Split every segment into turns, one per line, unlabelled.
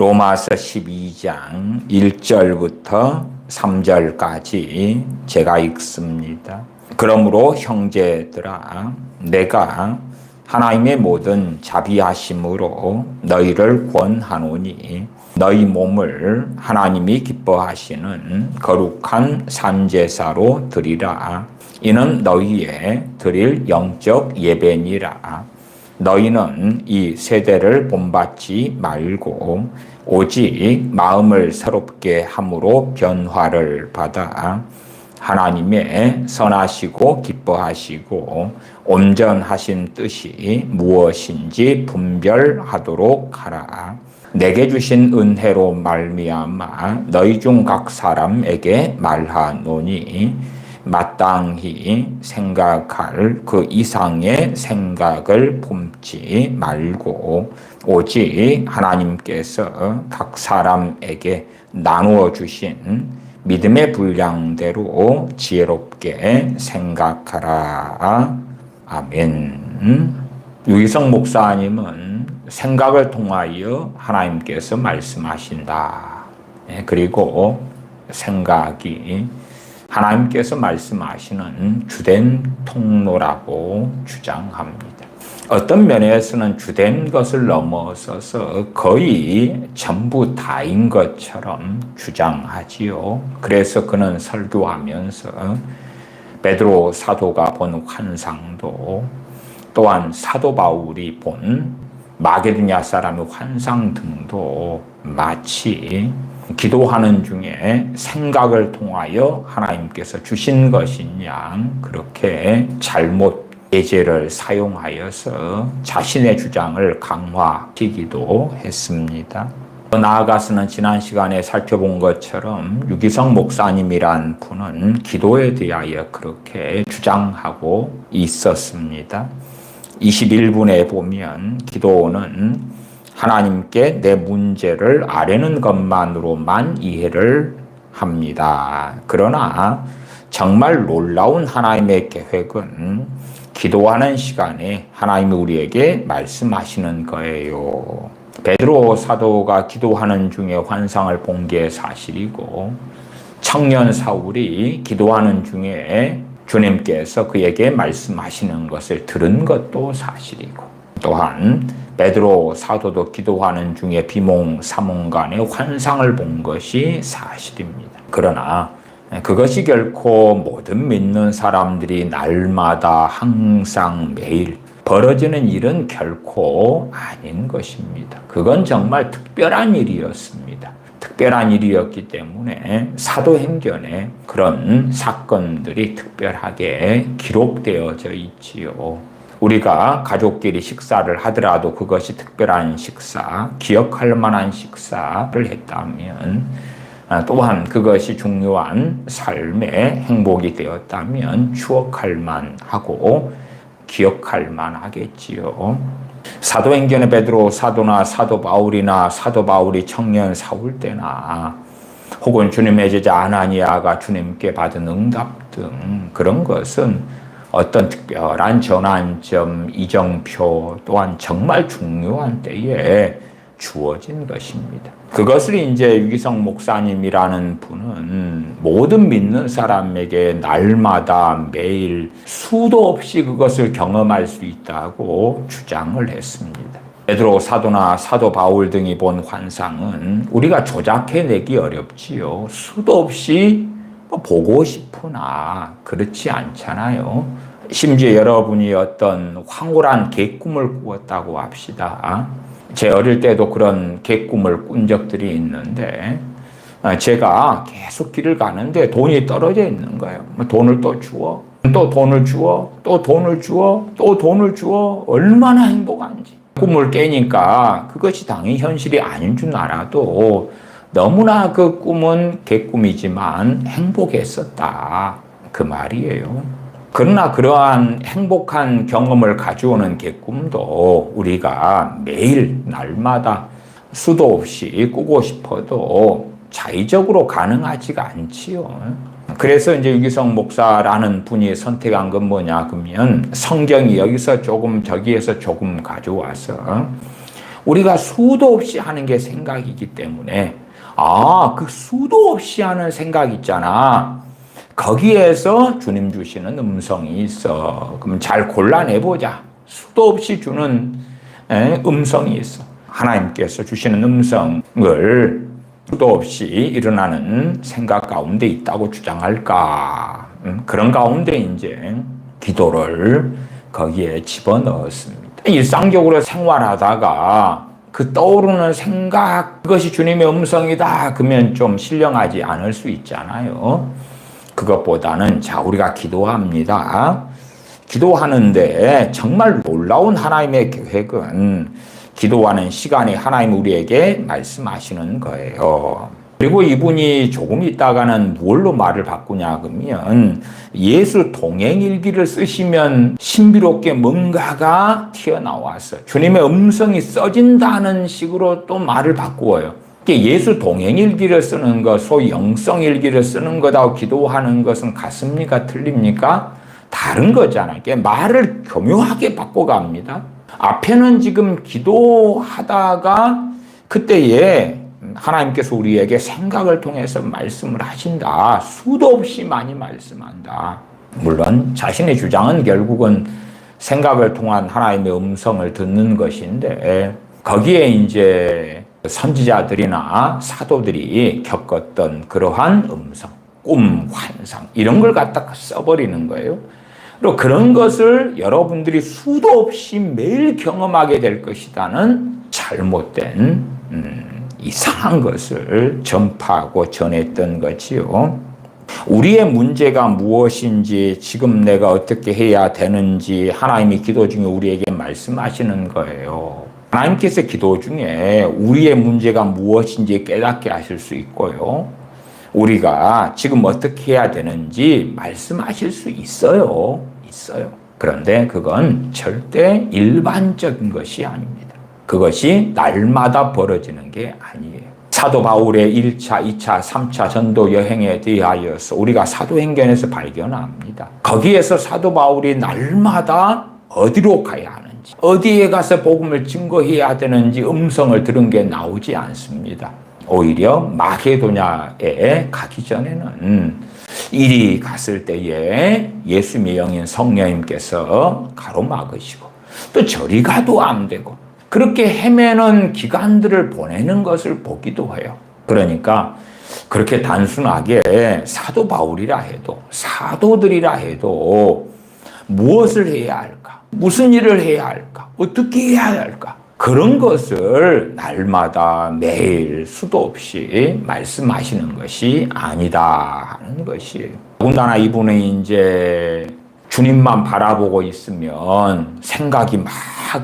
로마서 12장 1절부터 3절까지 제가 읽습니다. 그러므로 형제들아, 내가 하나님의 모든 자비하심으로 너희를 권하노니 너희 몸을 하나님이 기뻐하시는 거룩한 산제사로 드리라. 이는 너희의 드릴 영적 예배니라. 너희는 이 세대를 본받지 말고 오직 마음을 새롭게 함으로 변화를 받아 하나님의 선하시고 기뻐하시고 온전하신 뜻이 무엇인지 분별하도록 하라. 내게 주신 은혜로 말미암아 너희 중 각 사람에게 말하노니 마땅히 생각할 그 이상의 생각을 품지 말고 오직 하나님께서 각 사람에게 나누어 주신 믿음의 분량대로 지혜롭게 생각하라. 아멘. 유기성 목사님은 생각을 통하여 하나님께서 말씀하신다. 그리고 생각이 하나님께서 말씀하시는 주된 통로라고 주장합니다. 어떤 면에서는 주된 것을 넘어서서 거의 전부 다인 것처럼 주장하지요. 그래서 그는 설교하면서 베드로 사도가 본 환상도 또한 사도 바울이 본 마게도냐 사람의 환상 등도 마치 기도하는 중에 생각을 통하여 하나님께서 주신 것인 양 그렇게 잘못 예제를 사용하여서 자신의 주장을 강화시키기도 했습니다. 더 나아가서는 지난 시간에 살펴본 것처럼 유기성 목사님이란 분은 기도에 대하여 그렇게 주장하고 있었습니다. 21분에 보면 기도는 하나님께 내 문제를 아뢰는 것만으로만 이해를 합니다. 그러나 정말 놀라운 하나님의 계획은 기도하는 시간에 하나님이 우리에게 말씀하시는 거예요. 베드로 사도가 기도하는 중에 환상을 본 게 사실이고 청년 사울이 기도하는 중에 주님께서 그에게 말씀하시는 것을 들은 것도 사실이고 또한 베드로 사도도 기도하는 중에 비몽사몽간에 환상을 본 것이 사실입니다. 그러나 그것이 결코 모든 믿는 사람들이 날마다 항상 매일 벌어지는 일은 결코 아닌 것입니다. 그건 정말 특별한 일이었습니다. 특별한 일이었기 때문에 사도행전에 그런 사건들이 특별하게 기록되어져 있지요. 우리가 가족끼리 식사를 하더라도 그것이 특별한 식사, 기억할 만한 식사를 했다면 또한 그것이 중요한 삶의 행복이 되었다면 추억할 만하고 기억할 만하겠지요. 사도행전의 베드로 사도나 사도 바울이나 사도 바울이 청년 사울 때나 혹은 주님의 제자 아나니아가 주님께 받은 응답 등 그런 것은 어떤 특별한 전환점, 이정표 또한 정말 중요한 때에 주어진 것입니다. 그것을 이제 유기성 목사님이라는 분은 모든 믿는 사람에게 날마다 매일 수도 없이 그것을 경험할 수 있다고 주장을 했습니다. 베드로 사도나 사도 바울 등이 본 환상은 우리가 조작해내기 어렵지요. 수도 없이 보고 싶으나 그렇지 않잖아요. 심지어 여러분이 어떤 황홀한 개꿈을 꾸었다고 합시다. 제 어릴 때도 그런 개꿈을 꾼 적들이 있는데 제가 계속 길을 가는데 돈이 떨어져 있는 거예요. 돈을 또 주어, 또 돈을 주어, 또 돈을 주어, 또 돈을 주어 얼마나 행복한지. 꿈을 깨니까 그것이 당연히 현실이 아닌 줄 알아도 너무나 그 꿈은 개꿈이지만 행복했었다. 그 말이에요. 그러나 그러한 행복한 경험을 가져오는 개꿈도 우리가 매일 날마다 수도 없이 꾸고 싶어도 자의적으로 가능하지가 않지요. 그래서 이제 유기성 목사라는 분이 선택한 건 뭐냐 그러면 성경이 여기서 조금 저기에서 조금 가져와서 우리가 수도 없이 하는 게 생각이기 때문에 그 수도 없이 하는 생각 있잖아. 거기에서 주님 주시는 음성이 있어. 그럼 잘 골라내보자. 수도 없이 주는 음성이 있어. 하나님께서 주시는 음성을 수도 없이 일어나는 생각 가운데 있다고 주장할까? 그런 가운데 이제 기도를 거기에 집어넣었습니다. 일상적으로 생활하다가 그 떠오르는 생각, 그것이 주님의 음성이다. 그러면 좀 신령하지 않을 수 있잖아요. 그것보다는 우리가 기도합니다. 기도하는데 정말 놀라운 하나님의 계획은 기도하는 시간에 하나님 우리에게 말씀하시는 거예요. 그리고 이분이 조금 있다가는 뭘로 말을 바꾸냐 그러면 예수 동행일기를 쓰시면 신비롭게 뭔가가 튀어나와서 주님의 음성이 써진다는 식으로 또 말을 바꾸어요. 예수 동행일기를 쓰는 것, 소위 영성일기를 쓰는 것하고 기도하는 것은 같습니까? 틀립니까? 다른 거잖아요. 말을 교묘하게 바꿔갑니다. 앞에는 지금 기도하다가 그때에 하나님께서 우리에게 생각을 통해서 말씀을 하신다. 수도 없이 많이 말씀한다. 물론 자신의 주장은 결국은 생각을 통한 하나님의 음성을 듣는 것인데 거기에 이제 선지자들이나 사도들이 겪었던 그러한 음성, 꿈, 환상 이런 걸 갖다가 써버리는 거예요. 그리고 그런 것을 여러분들이 수도 없이 매일 경험하게 될 것이다는 잘못된 이상한 것을 전파하고 전했던 거지요. 우리의 문제가 무엇인지 지금 내가 어떻게 해야 되는지 하나님이 기도 중에 우리에게 말씀하시는 거예요. 하나님께서 기도 중에 우리의 문제가 무엇인지 깨닫게 하실 수 있고요. 우리가 지금 어떻게 해야 되는지 말씀하실 수 있어요. 그런데 그건 절대 일반적인 것이 아닙니다. 그것이 날마다 벌어지는 게 아니에요. 사도 바울의 1차, 2차, 3차 전도 여행에 대하여서 우리가 사도행전에서 발견합니다. 거기에서 사도 바울이 날마다 어디로 가야 하는지, 어디에 가서 복음을 증거해야 되는지 음성을 들은 게 나오지 않습니다. 오히려 마게도냐에 가기 전에는 이리 갔을 때에 예수님의 영인 성령님께서 가로막으시고 또 저리 가도 안 되고 그렇게 헤매는 기간들을 보내는 것을 보기도 해요. 그러니까 그렇게 단순하게 사도 바울이라 해도 사도들이라 해도 무엇을 해야 할까? 무슨 일을 해야 할까? 어떻게 해야 할까? 그런 것을 날마다 매일 수도 없이 말씀하시는 것이 아니다 하는 것이에요. 더군다나 이분은 이제 주님만 바라보고 있으면 생각이 막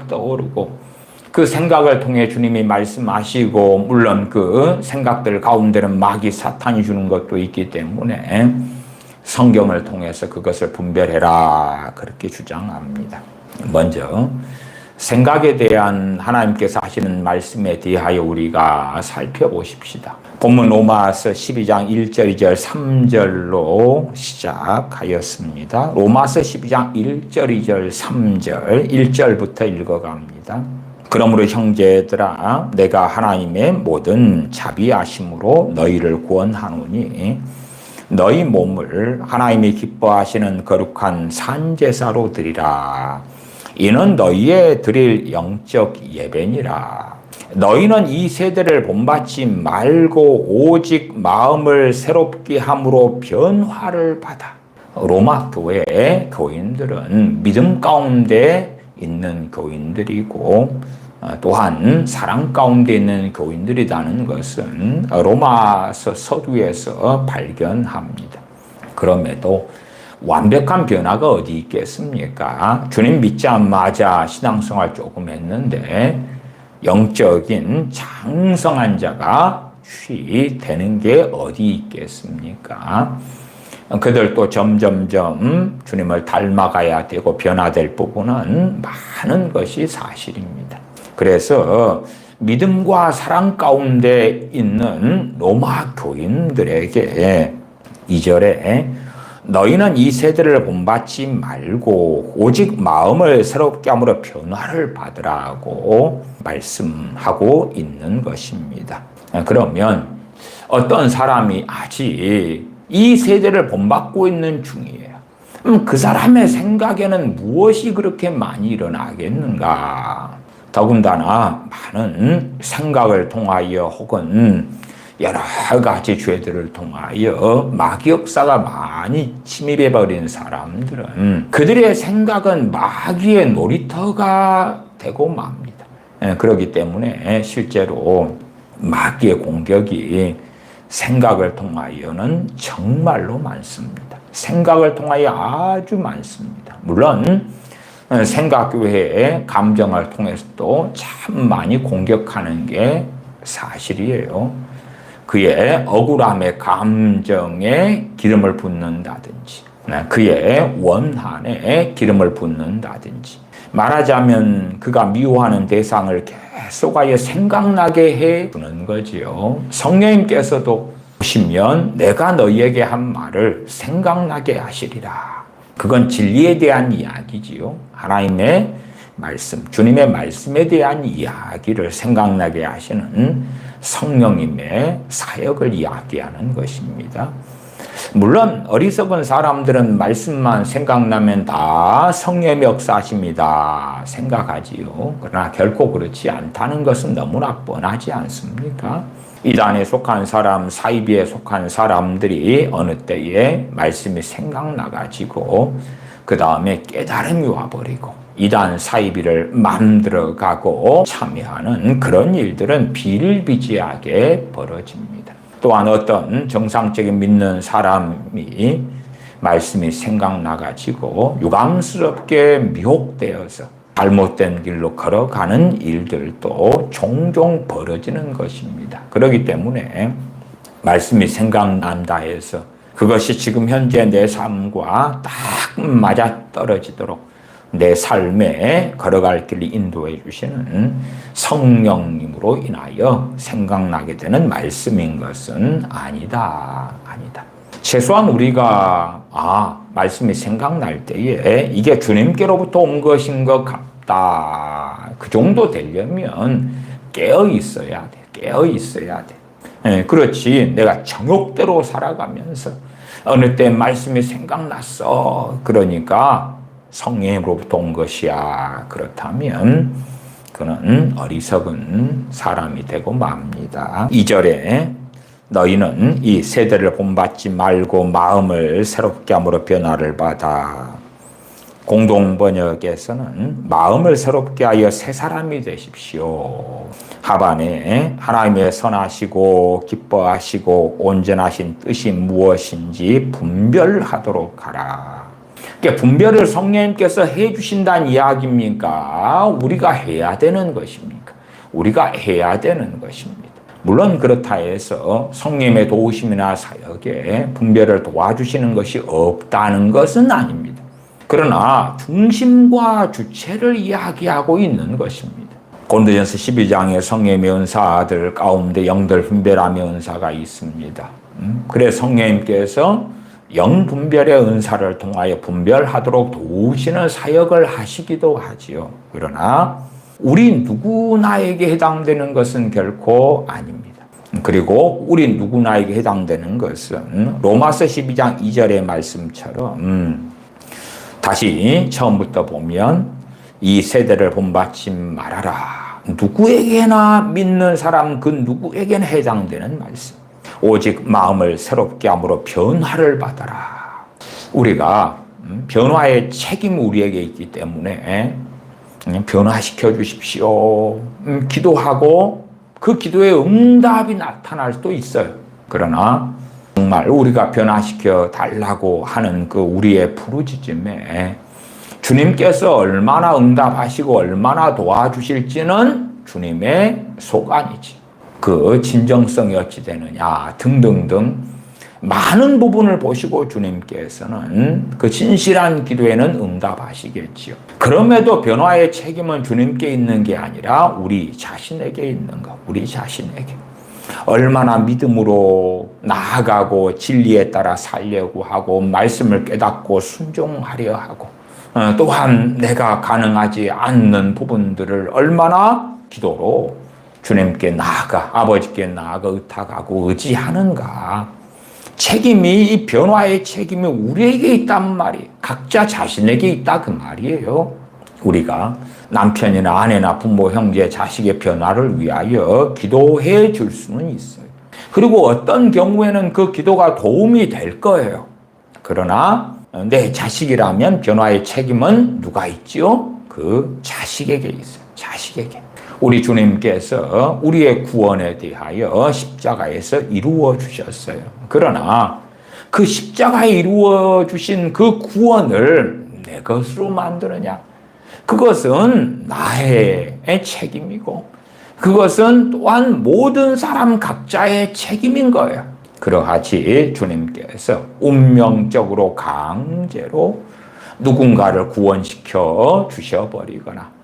떠오르고 그 생각을 통해 주님이 말씀하시고 물론 그 생각들 가운데는 마귀 사탄이 주는 것도 있기 때문에 성경을 통해서 그것을 분별해라 그렇게 주장합니다. 먼저 생각에 대한 하나님께서 하시는 말씀에 대하여 우리가 살펴보십시다. 본문 로마서 12장 1절, 2절, 3절로 시작하였습니다. 로마서 12장 1절, 2절, 3절, 1절부터 읽어갑니다. 그러므로 형제들아 내가 하나님의 모든 자비하심으로 너희를 구원하노니 너희 몸을 하나님이 기뻐하시는 거룩한 산제사로 드리라. 이는 너희의 드릴 영적 예배니라. 너희는 이 세대를 본받지 말고 오직 마음을 새롭게 함으로 변화를 받아. 로마 교회의 교인들은 믿음 가운데 있는 교인들이고 또한 사랑 가운데 있는 교인들이라는 것은 로마서 서두에서 발견합니다. 그럼에도 완벽한 변화가 어디 있겠습니까? 주님 믿자마자 신앙생활 조금 했는데 영적인 장성한 자가 쉬 되는 게 어디 있겠습니까? 그들도 점점점 주님을 닮아가야 되고 변화될 부분은 많은 것이 사실입니다. 그래서 믿음과 사랑 가운데 있는 로마 교인들에게 2절에 너희는 이 세대를 본받지 말고 오직 마음을 새롭게 함으로 변화를 받으라고 말씀하고 있는 것입니다. 그러면 어떤 사람이 아직 이 세대를 본받고 있는 중이에요. 그 사람의 생각에는 무엇이 그렇게 많이 일어나겠는가? 더군다나 많은 생각을 통하여 혹은 여러 가지 죄들을 통하여 마귀 역사가 많이 침입해버린 사람들은 그들의 생각은 마귀의 놀이터가 되고 맙니다. 그렇기 때문에 실제로 마귀의 공격이 생각을 통하여는 정말로 많습니다. 생각을 통하여 아주 많습니다. 물론 생각외에 감정을 통해서도 참 많이 공격하는 게 사실이에요. 그의 억울함의 감정에 기름을 붓는다든지 그의 원한에 기름을 붓는다든지 말하자면 그가 미워하는 대상을 계속하여 생각나게 해주는 거지요. 성령님께서도 보시면 내가 너희에게 한 말을 생각나게 하시리라. 그건 진리에 대한 이야기지요. 하나님의 말씀, 주님의 말씀에 대한 이야기를 생각나게 하시는 성령님의 사역을 이야기하는 것입니다. 물론 어리석은 사람들은 말씀만 생각나면 다 성령의 역사십니다 생각하지요. 그러나 결코 그렇지 않다는 것은 너무나 뻔하지 않습니까? 이단에 속한 사람, 사이비에 속한 사람들이 어느 때에 말씀이 생각나가지고 그 다음에 깨달음이 와버리고 이단 사이비를 만들어 가고 참여하는 그런 일들은 비일비재하게 벌어집니다. 또한 어떤 정상적인 믿는 사람이 말씀이 생각나가지고 유감스럽게 미혹되어서 잘못된 길로 걸어가는 일들도 종종 벌어지는 것입니다. 그렇기 때문에 말씀이 생각난다 해서 그것이 지금 현재 내 삶과 딱 맞아떨어지도록 내 삶에 걸어갈 길을 인도해 주시는 성령님으로 인하여 생각나게 되는 말씀인 것은 아니다. 최소한 우리가 말씀이 생각날 때에 이게 주님께로부터 온 것인 것 같다. 그 정도 되려면 깨어 있어야 돼. 그렇지. 내가 정욕대로 살아가면서 어느 때 말씀이 생각났어. 그러니까 성령으로부터 온 것이야. 그렇다면 그는 어리석은 사람이 되고 맙니다. 2절에 너희는 이 세대를 본받지 말고 마음을 새롭게 함으로 변화를 받아. 공동번역에서는 마음을 새롭게 하여 새 사람이 되십시오. 하반에 하나님의 선하시고 기뻐하시고 온전하신 뜻이 무엇인지 분별하도록 하라. 그러니까 분별을 성령님께서 해주신다는 이야기입니까? 우리가 해야 되는 것입니까? 우리가 해야 되는 것입니다. 물론 그렇다 해서 성령님의 도우심이나 사역에 분별을 도와주시는 것이 없다는 것은 아닙니다. 그러나 중심과 주체를 이야기하고 있는 것입니다. 고린도전서 12장에 성령님의 은사들 가운데 영들 분별함의 은사가 있습니다. 그래서 성령님께서 영분별의 은사를 통하여 분별하도록 도우시는 사역을 하시기도 하지요. 그러나 우리 누구나에게 해당되는 것은 결코 아닙니다. 그리고 우리 누구나에게 해당되는 것은 로마서 12장 2절의 말씀처럼 다시 처음부터 보면 이 세대를 본받지 말아라. 누구에게나 믿는 사람 그 누구에게나 해당되는 말씀. 오직 마음을 새롭게 함으로 변화를 받아라. 우리가 변화의 책임이 우리에게 있기 때문에 변화시켜 주십시오. 기도하고 그 기도의 응답이 나타날 수도 있어요. 그러나 정말 우리가 변화시켜 달라고 하는 그 우리의 부르짖음에 주님께서 얼마나 응답하시고 얼마나 도와주실지는 주님의 소관이지. 그 진정성이 어찌 되느냐 등등등 많은 부분을 보시고 주님께서는 그 진실한 기도에는 응답하시겠지요. 그럼에도 변화의 책임은 주님께 있는 게 아니라 우리 자신에게 있는 것. 우리 자신에게. 얼마나 믿음으로 나아가고 진리에 따라 살려고 하고 말씀을 깨닫고 순종하려 하고 또한 내가 가능하지 않는 부분들을 얼마나 기도로 주님께 나아가 아버지께 나아가 의탁하고 의지하는가. 책임이 이 변화의 책임이 우리에게 있단 말이에요. 각자 자신에게 있다 그 말이에요. 우리가 남편이나 아내나 부모, 형제, 자식의 변화를 위하여 기도해 줄 수는 있어요. 그리고 어떤 경우에는 그 기도가 도움이 될 거예요. 그러나 내 자식이라면 변화의 책임은 누가 있지요? 그 자식에게 있어요. 자식에게. 우리 주님께서 우리의 구원에 대하여 십자가에서 이루어 주셨어요. 그러나 그 십자가에 이루어 주신 그 구원을 내 것으로 만드느냐? 그것은 나의 책임이고 그것은 또한 모든 사람 각자의 책임인 거예요. 그러하지 주님께서 운명적으로 강제로 누군가를 구원시켜 주셔버리거나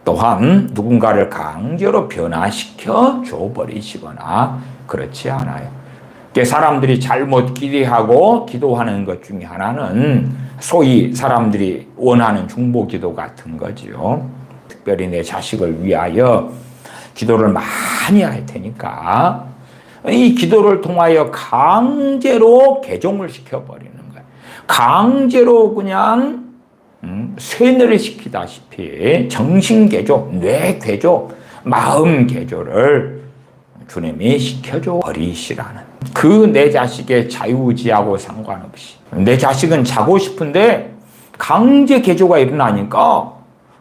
또한 누군가를 강제로 변화시켜 줘버리시거나 그렇지 않아요. 사람들이 잘못 기대하고 기도하는 것 중에 하나는 소위 사람들이 원하는 중보기도 같은 거지요. 특별히 내 자식을 위하여 기도를 많이 할 테니까 이 기도를 통하여 강제로 개종을 시켜버리는 거예요. 강제로 그냥 쇠뇌를 시키다시피 정신개조, 뇌개조, 마음개조를 주님이 시켜줘 버리시라는 그 내 자식의 자유의지하고 상관없이 내 자식은 자고 싶은데 강제 개조가 일어나니까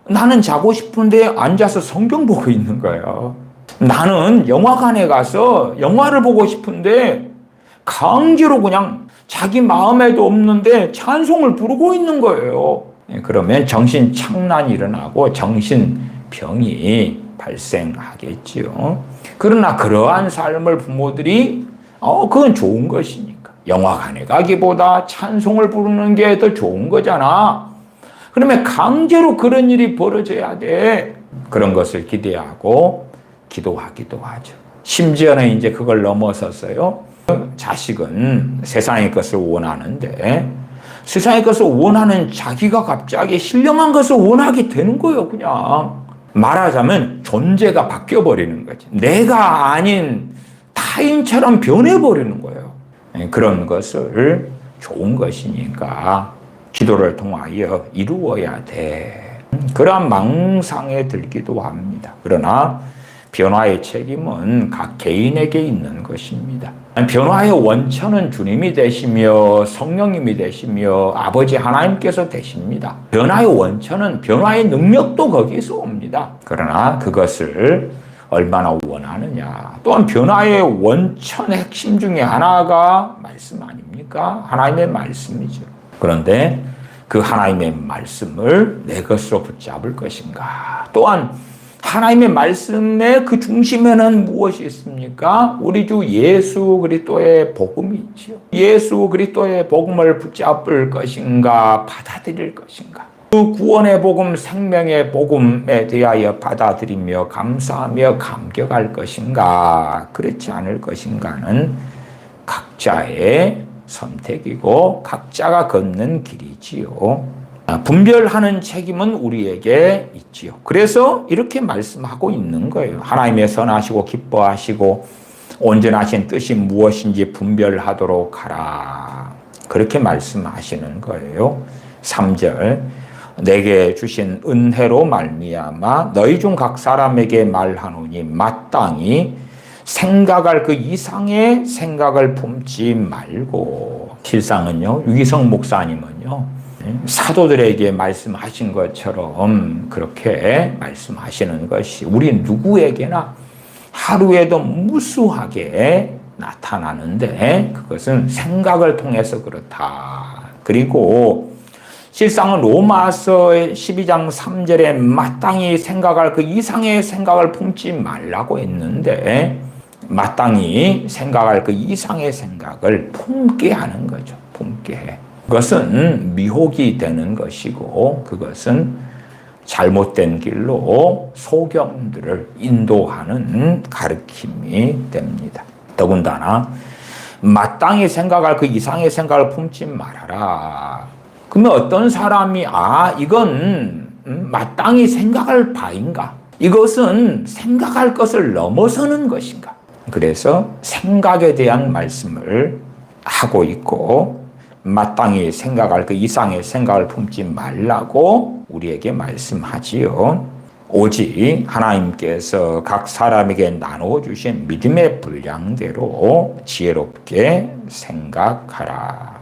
나는 자고 싶은데 앉아서 성경 보고 있는 거예요. 나는 영화관에 가서 영화를 보고 싶은데 강제로 그냥 자기 마음에도 없는데 찬송을 부르고 있는 거예요. 그러면 정신착란이 일어나고 정신병이 발생하겠지요. 그러나 그러한 삶을 부모들이 그건 좋은 것이니까 영화관에 가기보다 찬송을 부르는 게 더 좋은 거잖아. 그러면 강제로 그런 일이 벌어져야 돼. 그런 것을 기대하고 기도하기도 하죠. 심지어는 이제 그걸 넘어섰어요. 자식은 세상의 것을 원하는데 세상의 것을 원하는 자기가 갑자기 신령한 것을 원하게 되는 거예요. 그냥 말하자면 존재가 바뀌어버리는 거지. 내가 아닌 타인처럼 변해버리는 거예요. 그런 것을 좋은 것이니까 기도를 통하여 이루어야 돼. 그러한 망상에 들기도 합니다. 그러나 변화의 책임은 각 개인에게 있는 것입니다. 변화의 원천은 주님이 되시며 성령님이 되시며 아버지 하나님께서 되십니다. 변화의 원천은 변화의 능력도 거기서 옵니다. 그러나 그것을 얼마나 원하느냐. 또한 변화의 원천의 핵심 중에 하나가 말씀 아닙니까? 하나님의 말씀이죠. 그런데 그 하나님의 말씀을 내 것으로 붙잡을 것인가? 또한 하나님의 말씀의 그 중심에는 무엇이 있습니까? 우리 주 예수 그리스도의 복음이 있지요. 예수 그리스도의 복음을 붙잡을 것인가? 받아들일 것인가? 그 구원의 복음, 생명의 복음에 대하여 받아들이며 감사하며 감격할 것인가? 그렇지 않을 것인가는 각자의 선택이고 각자가 걷는 길이지요. 분별하는 책임은 우리에게 있지요. 그래서 이렇게 말씀하고 있는 거예요. 하나님의 선하시고 기뻐하시고 온전하신 뜻이 무엇인지 분별하도록 하라. 그렇게 말씀하시는 거예요. 3절 내게 주신 은혜로 말미암아 너희 중 각 사람에게 말하노니 마땅히 생각할 그 이상의 생각을 품지 말고. 실상은요, 유기성 목사님은요 사도들에게 말씀하신 것처럼 그렇게 말씀하시는 것이 우리 누구에게나 하루에도 무수하게 나타나는데 그것은 생각을 통해서 그렇다. 그리고 실상은 로마서 12장 3절에 마땅히 생각할 그 이상의 생각을 품지 말라고 했는데 마땅히 생각할 그 이상의 생각을 품게 하는 거죠. 품게 해. 그것은 미혹이 되는 것이고 그것은 잘못된 길로 소경들을 인도하는 가르침이 됩니다. 더군다나 마땅히 생각할 그 이상의 생각을 품지 말아라. 그러면 어떤 사람이 이건 마땅히 생각할 바인가? 이것은 생각할 것을 넘어서는 것인가? 그래서 생각에 대한 말씀을 하고 있고 마땅히 생각할 그 이상의 생각을 품지 말라고 우리에게 말씀하지요. 오직 하나님께서 각 사람에게 나누어 주신 믿음의 분량대로 지혜롭게 생각하라.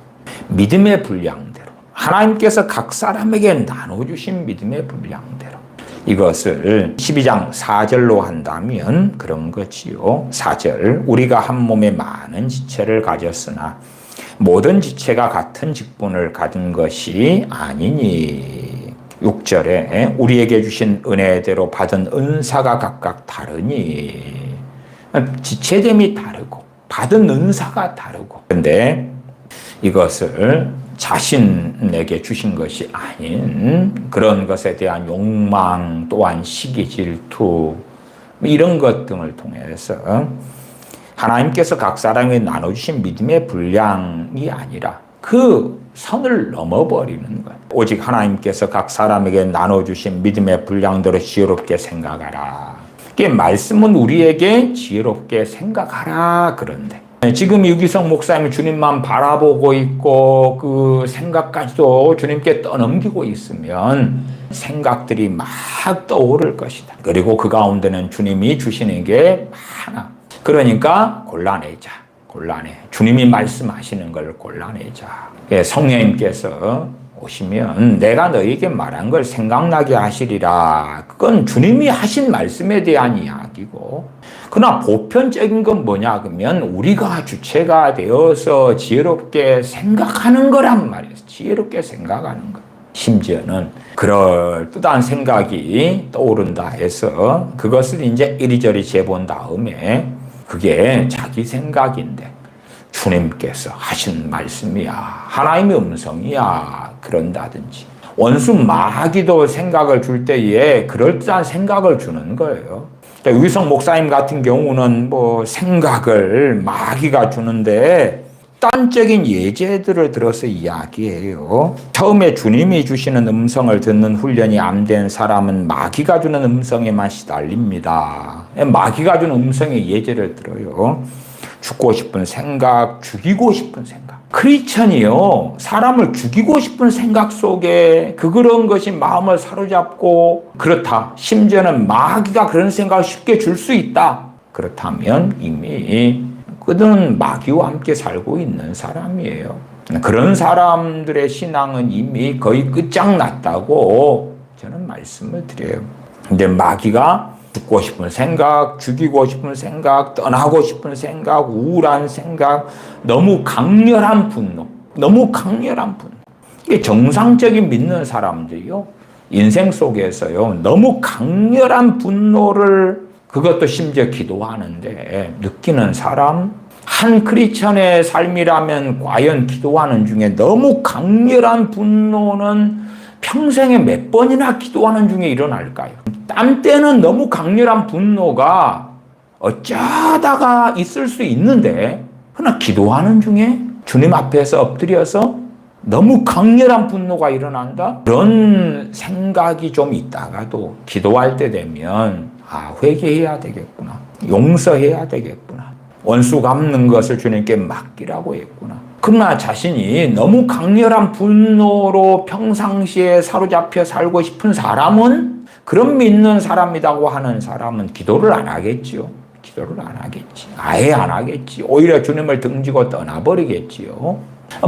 믿음의 분량대로. 하나님께서 각 사람에게 나누어 주신 믿음의 분량대로. 이것을 12장 4절로 한다면 그런 거지요. 4절. 우리가 한 몸에 많은 지체를 가졌으나 모든 지체가 같은 직분을 가진 것이 아니니. 6절에 우리에게 주신 은혜대로 받은 은사가 각각 다르니. 지체됨이 다르고 받은 은사가 다르고. 그런데 이것을 자신에게 주신 것이 아닌 그런 것에 대한 욕망 또한 시기 질투 이런 것 등을 통해서 하나님께서 각 사람에게 나눠주신 믿음의 분량이 아니라 그 선을 넘어버리는 것. 오직 하나님께서 각 사람에게 나눠주신 믿음의 분량대로 지혜롭게 생각하라. 이게 말씀은 우리에게 지혜롭게 생각하라 그런데 지금 유기성 목사님이 주님만 바라보고 있고 그 생각까지도 주님께 떠넘기고 있으면 생각들이 막 떠오를 것이다. 그리고 그 가운데는 주님이 주시는 게 많아. 그러니까 골라내자. 주님이 말씀하시는 걸 골라내자. 성령님께서 오시면 내가 너에게 말한 걸 생각나게 하시리라. 그건 주님이 하신 말씀에 대한 이야기고, 그러나 보편적인 건 뭐냐 그러면 우리가 주체가 되어서 지혜롭게 생각하는 거란 말이에요. 지혜롭게 생각하는 거. 심지어는 그럴듯한 생각이 떠오른다 해서 그것을 이제 이리저리 재본 다음에 그게 자기 생각인데 주님께서 하신 말씀이야, 하나님의 음성이야 그런다든지, 원수 마귀도 생각을 줄 때에 그럴듯한 생각을 주는 거예요. 유기성 목사님 같은 경우는 생각을 마귀가 주는데 딴적인 예제들을 들어서 이야기해요. 처음에 주님이 주시는 음성을 듣는 훈련이 안 된 사람은 마귀가 주는 음성에만 시달립니다. 마귀가 주는 음성의 예제를 들어요. 죽고 싶은 생각, 죽이고 싶은 생각. 크리스천이요, 사람을 죽이고 싶은 생각 속에 그런 것이 마음을 사로잡고 그렇다. 심지어는 마귀가 그런 생각을 쉽게 줄 수 있다. 그렇다면 이미 그들은 마귀와 함께 살고 있는 사람이에요. 그런 사람들의 신앙은 이미 거의 끝장났다고 저는 말씀을 드려요. 근데 마귀가 죽고 싶은 생각, 죽이고 싶은 생각, 떠나고 싶은 생각, 우울한 생각, 너무 강렬한 분노. 이게 정상적인 믿는 사람들이요, 인생 속에서요, 너무 강렬한 분노를, 그것도 심지어 기도하는데 느끼는 사람, 한 크리스천의 삶이라면 과연 기도하는 중에 너무 강렬한 분노는 평생에 몇 번이나 기도하는 중에 일어날까요? 땀 때는 너무 강렬한 분노가 어쩌다가 있을 수 있는데, 그러나 기도하는 중에 주님 앞에서 엎드려서 너무 강렬한 분노가 일어난다? 그런 생각이 좀 있다가도 기도할 때 되면 회개해야 되겠구나, 용서해야 되겠구나, 원수 갚는 것을 주님께 맡기라고 했구나. 그러나 자신이 너무 강렬한 분노로 평상시에 사로잡혀 살고 싶은 사람은, 그런 믿는 사람이라고 하는 사람은 기도를 안 하겠지요. 아예 안 하겠지. 오히려 주님을 등지고 떠나버리겠지요.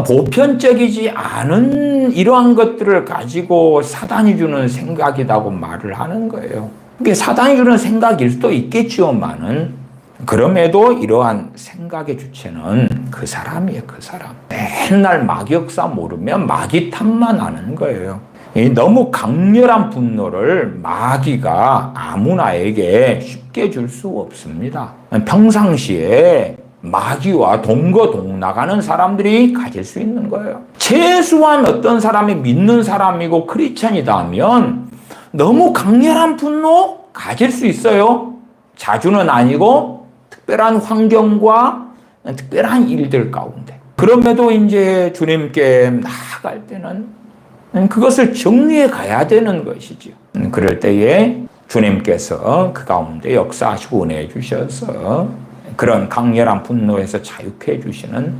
보편적이지 않은 이러한 것들을 가지고 사단이 주는 생각이라고 말을 하는 거예요. 이게 사단이 주는 생각일 수도 있겠지만은, 그럼에도 이러한 생각의 주체는 그 사람이에요. 그 사람. 맨날 마귀 역사 모르면 마귀 탓만 하는 거예요. 너무 강렬한 분노를 마귀가 아무나에게 쉽게 줄 수 없습니다. 평상시에 마귀와 동거동나가는 사람들이 가질 수 있는 거예요. 최소한 어떤 사람이 믿는 사람이고 크리스천이다면 너무 강렬한 분노 가질 수 있어요. 자주는 아니고 특별한 환경과 특별한 일들 가운데. 그럼에도 이제 주님께 나아갈 때는 그것을 정리해 가야 되는 것이죠. 그럴 때에 주님께서 그 가운데 역사하시고 은혜해 주셔서 그런 강렬한 분노에서 자유케 해주시는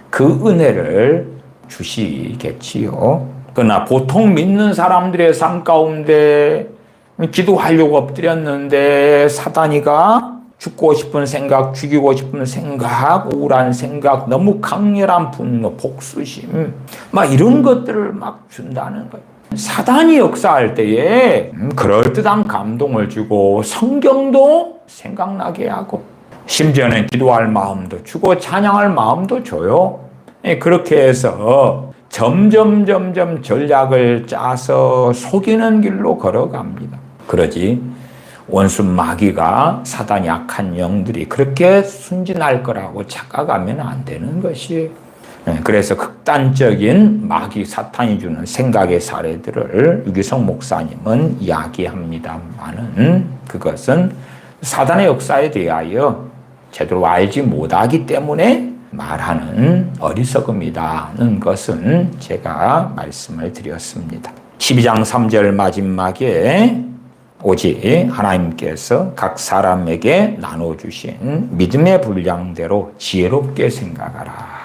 그 은혜를 주시겠지요. 그러나 보통 믿는 사람들의 삶 가운데 기도하려고 엎드렸는데 사단이가 죽고 싶은 생각, 죽이고 싶은 생각, 우울한 생각, 너무 강렬한 분노, 복수심, 막 이런 것들을 막 준다는 거예요. 사단이 역사할 때에 그럴듯한 감동을 주고 성경도 생각나게 하고 심지어는 기도할 마음도 주고 찬양할 마음도 줘요. 그렇게 해서 점점 전략을 짜서 속이는 길로 걸어갑니다. 그러지 원수 마귀가 사단이 악한 영들이 그렇게 순진할 거라고 착각하면 안 되는 것이에요. 그래서 극단적인 마귀 사탄이 주는 생각의 사례들을 유기성 목사님은 이야기합니다만은 그것은 사단의 역사에 대하여 제대로 알지 못하기 때문에 말하는 어리석음이라는 것은 제가 말씀을 드렸습니다. 12장 3절 마지막에 오직 하나님께서 각 사람에게 나눠주신 믿음의 분량대로 지혜롭게 생각하라.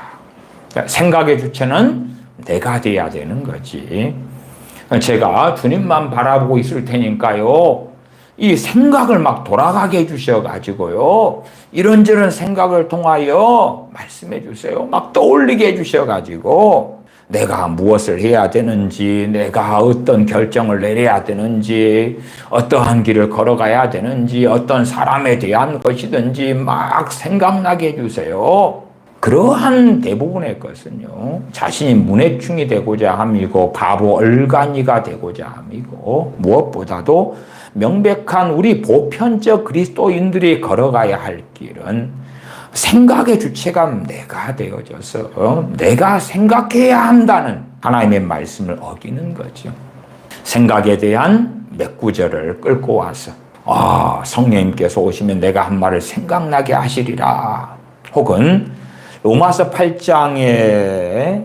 생각의 주체는 내가 돼야 되는 거지. 제가 주님만 바라보고 있을 테니까요. 이 생각을 막 돌아가게 해주셔가지고요. 이런저런 생각을 통하여 말씀해 주세요. 막 떠올리게 해주셔가지고 내가 무엇을 해야 되는지, 내가 어떤 결정을 내려야 되는지, 어떠한 길을 걸어가야 되는지, 어떤 사람에 대한 것이든지 막 생각나게 해주세요. 그러한 대부분의 것은요, 자신이 문해충이 되고자 함이고 바보 얼간이가 되고자 함이고 무엇보다도 명백한 우리 보편적 그리스도인들이 걸어가야 할 길은 생각의 주체가 내가 되어져서 내가 생각해야 한다는 하나님의 말씀을 어기는 거죠. 생각에 대한 몇 구절을 끌고 와서 성령님께서 오시면 내가 한 말을 생각나게 하시리라. 혹은 로마서 8장의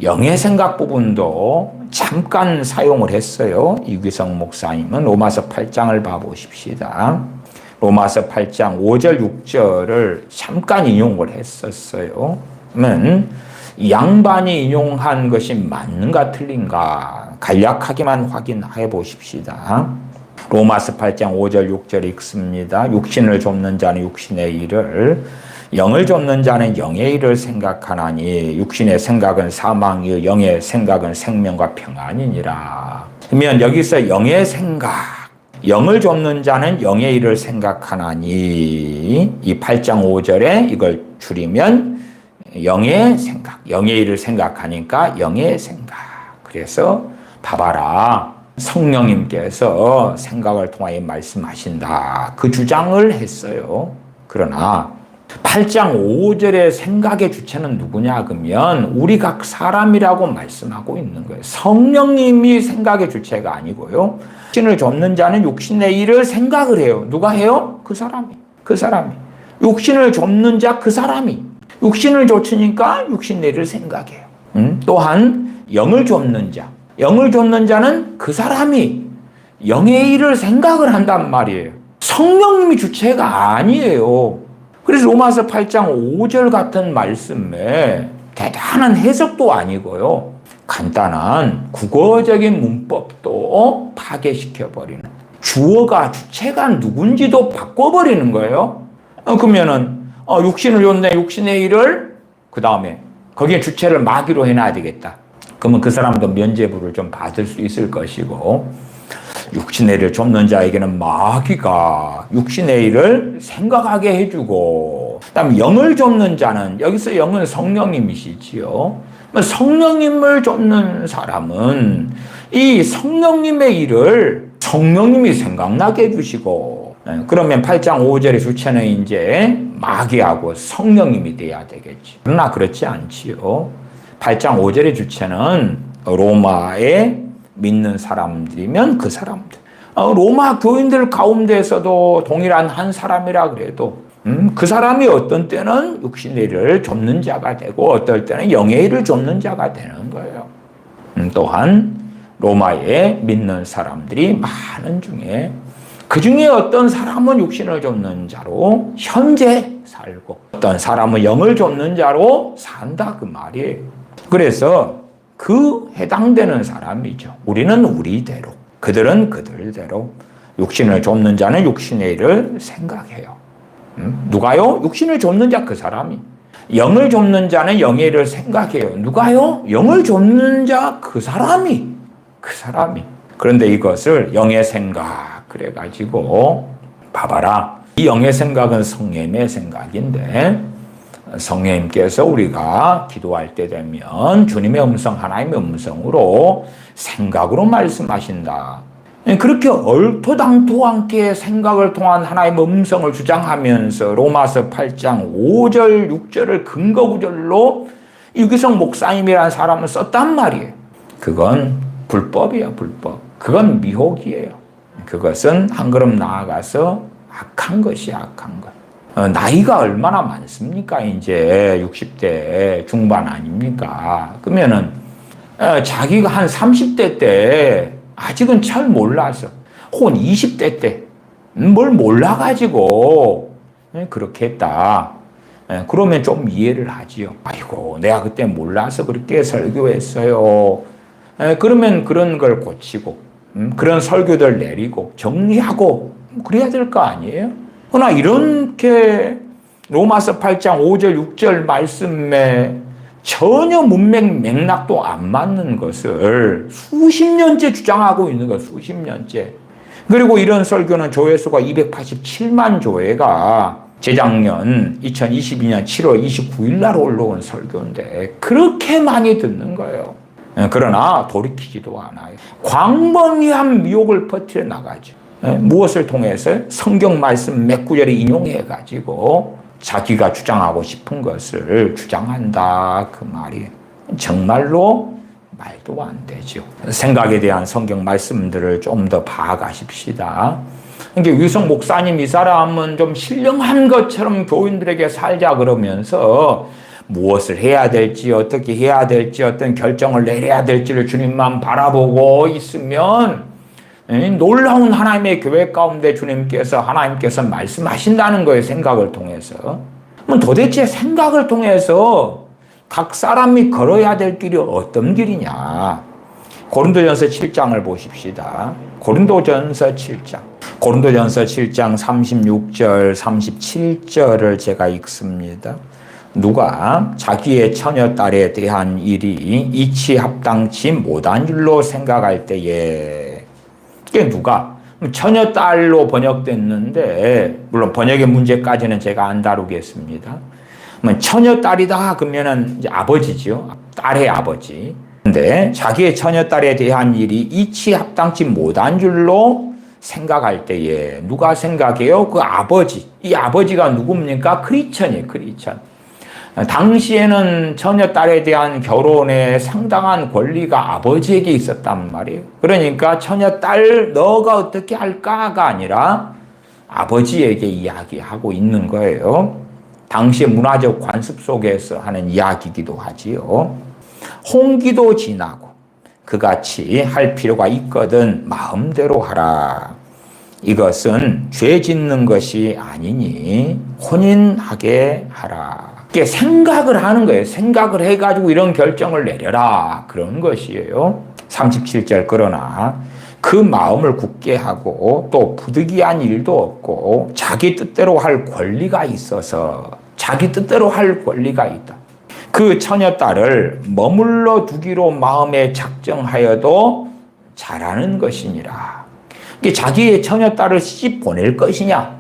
영의 생각 부분도 잠깐 사용을 했어요. 이규성 목사님은 로마서 8장을 봐보십시다. 로마서 8장 5절 6절을 잠깐 인용을 했었어요. 그러면 양반이 인용한 것이 맞는가 틀린가 간략하게만 확인해 보십시다. 로마서 8장 5절 6절 읽습니다. 육신을 좇는 자는 육신의 일을, 영을 좇는 자는 영의 일을 생각하나니 육신의 생각은 사망이요 영의 생각은 생명과 평안이니라. 그러면 여기서 영의 생각, 영을 좇는 자는 영의 일을 생각하나니 이 8장 5절에 이걸 줄이면 영의 생각, 영의 일을 생각하니까 영의 생각. 그래서 봐봐라. 성령님께서 생각을 통하여 말씀하신다. 그 주장을 했어요. 그러나 8장 5절의 생각의 주체는 누구냐 그러면 우리 각 사람이라고 말씀하고 있는 거예요. 성령님이 생각의 주체가 아니고요. 육신을 좇는 자는 육신의 일을 생각을 해요. 누가 해요? 그 사람이. 육신을 좇는 자 그 사람이. 육신을 좇으니까 육신의 일을 생각해요. 또한 영을 좇는 자. 영을 좇는 자는 그 사람이 영의 일을 생각을 한단 말이에요. 성령님이 주체가 아니에요. 그래서 로마서 8장 5절 같은 말씀에 대단한 해석도 아니고요. 간단한 국어적인 문법도 파괴시켜버리는, 주어가 주체가 누군지도 바꿔버리는 거예요. 그러면은 육신을 좇네, 육신의 일을, 그 다음에 거기에 주체를 마귀로 해놔야 되겠다. 그러면 그 사람도 면죄부를 좀 받을 수 있을 것이고, 육신의 일을 좇는 자에게는 마귀가 육신의 일을 생각하게 해주고, 그 다음에 영을 좇는 자는, 여기서 영은 성령님이시지요. 성령님을 좇는 사람은 이 성령님의 일을 성령님이 생각나게 해주시고, 그러면 8장 5절의 주체는 이제 마귀하고 성령님이 돼야 되겠지. 그러나 그렇지 않지요. 8장 5절의 주체는 로마에 믿는 사람들이면 그 사람들. 로마 교인들 가운데서도 동일한 한 사람이라 그래도 그 사람이 어떤 때는 육신의 일을 좇는 자가 되고 어떨 때는 영의 일을 좇는 자가 되는 거예요. 또한 로마에 믿는 사람들이 많은 중에 그 중에 어떤 사람은 육신을 좇는 자로 현재 살고 어떤 사람은 영을 좇는 자로 산다 그 말이에요. 그래서 그 해당되는 사람이죠. 우리는 우리대로, 그들은 그들대로 육신을 좇는 자는 육신의 일을 생각해요. 누가요? 육신을 좇는 자 그 사람이. 영을 좇는 자는 영의 일을 생각해요. 누가요? 영을 좇는 자 그 사람이. 그런데 이것을 영의 생각 그래가지고 봐봐라. 이 영의 생각은 성령의 생각인데 성령님께서 우리가 기도할 때 되면 주님의 음성, 하나님의 음성으로 생각으로 말씀하신다. 그렇게 얼토당토 않게 생각을 통한 하나님의 음성을 주장하면서 로마서 8장 5절, 6절을 근거구절로 유기성 목사님이라는 사람을 썼단 말이에요. 그건 불법이에요, 불법. 그건 미혹이에요. 그것은 한 걸음 나아가서 악한 것이 악한 것. 나이가 얼마나 많습니까? 이제 60대 중반 아닙니까? 그러면은 자기가 한 30대 때 아직은 잘 몰라서 혹은 20대 때 뭘 몰라가지고 그렇게 했다. 그러면 좀 이해를 하지요. 아이고 내가 그때 몰라서 그렇게 설교했어요. 그러면 그런 걸 고치고 그런 설교들 내리고 정리하고 그래야 될 거 아니에요? 그러나 이렇게 로마서 8장 5절 6절 말씀에 전혀 문맥 맥락도 안 맞는 것을 수십 년째 주장하고 있는 거 수십 년째. 그리고 이런 설교는 조회수가 287만 조회가 재작년 2022년 7월 29일 날 올라온 설교인데 그렇게 많이 듣는 거예요. 그러나 돌이키지도 않아요. 광범위한 미혹을 퍼뜨려 나가죠. 무엇을 통해서? 성경 말씀 몇 구절을 인용해가지고 자기가 주장하고 싶은 것을 주장한다 그 말이에요. 정말로 말도 안 되죠. 생각에 대한 성경 말씀들을 좀 더 봐가십시다. 이게 유성 목사님 이 사람은 좀 신령한 것처럼 교인들에게 살자 그러면서 무엇을 해야 될지 어떻게 해야 될지 어떤 결정을 내려야 될지를 주님만 바라보고 있으면 놀라운 하나님의 교회 가운데 하나님께서 말씀하신다는 거예요. 생각을 통해서. 그럼 도대체 생각을 통해서 각 사람이 걸어야 될 길이 어떤 길이냐. 고린도전서 7장을 보십시다. 고린도전서 7장 36절 37절을 제가 읽습니다. 누가 자기의 처녀딸에 대한 일이 이치 합당치 못한 줄로 생각할 때에 이게 누가 처녀딸로 번역됐는데 물론 번역의 문제까지는 제가 안 다루겠습니다. 처녀딸이다 그러면은 이제 아버지죠. 딸의 아버지. 근데 자기의 처녀딸에 대한 일이 이치 합당치 못한 줄로 생각할 때에 누가 생각해요? 그 아버지. 이 아버지가 누굽니까? 크리스천이에요. 크리스천. 당시에는 처녀딸에 대한 결혼에 상당한 권리가 아버지에게 있었단 말이에요. 그러니까 처녀딸 너가 어떻게 할까가 아니라 아버지에게 이야기하고 있는 거예요. 당시의 문화적 관습 속에서 하는 이야기이기도 하지요. 홍기도 지나고 그같이 할 필요가 있거든 마음대로 하라. 이것은 죄 짓는 것이 아니니 혼인하게 하라. 이게 생각을 하는 거예요. 생각을 해가지고 이런 결정을 내려라. 그런 것이에요. 37절 그러나 그 마음을 굳게 하고 또 부득이한 일도 없고 자기 뜻대로 할 권리가 있어서 자기 뜻대로 할 권리가 있다. 그 처녀딸을 머물러 두기로 마음에 작정하여도 잘하는 것이니라. 이게 자기의 처녀딸을 시집 보낼 것이냐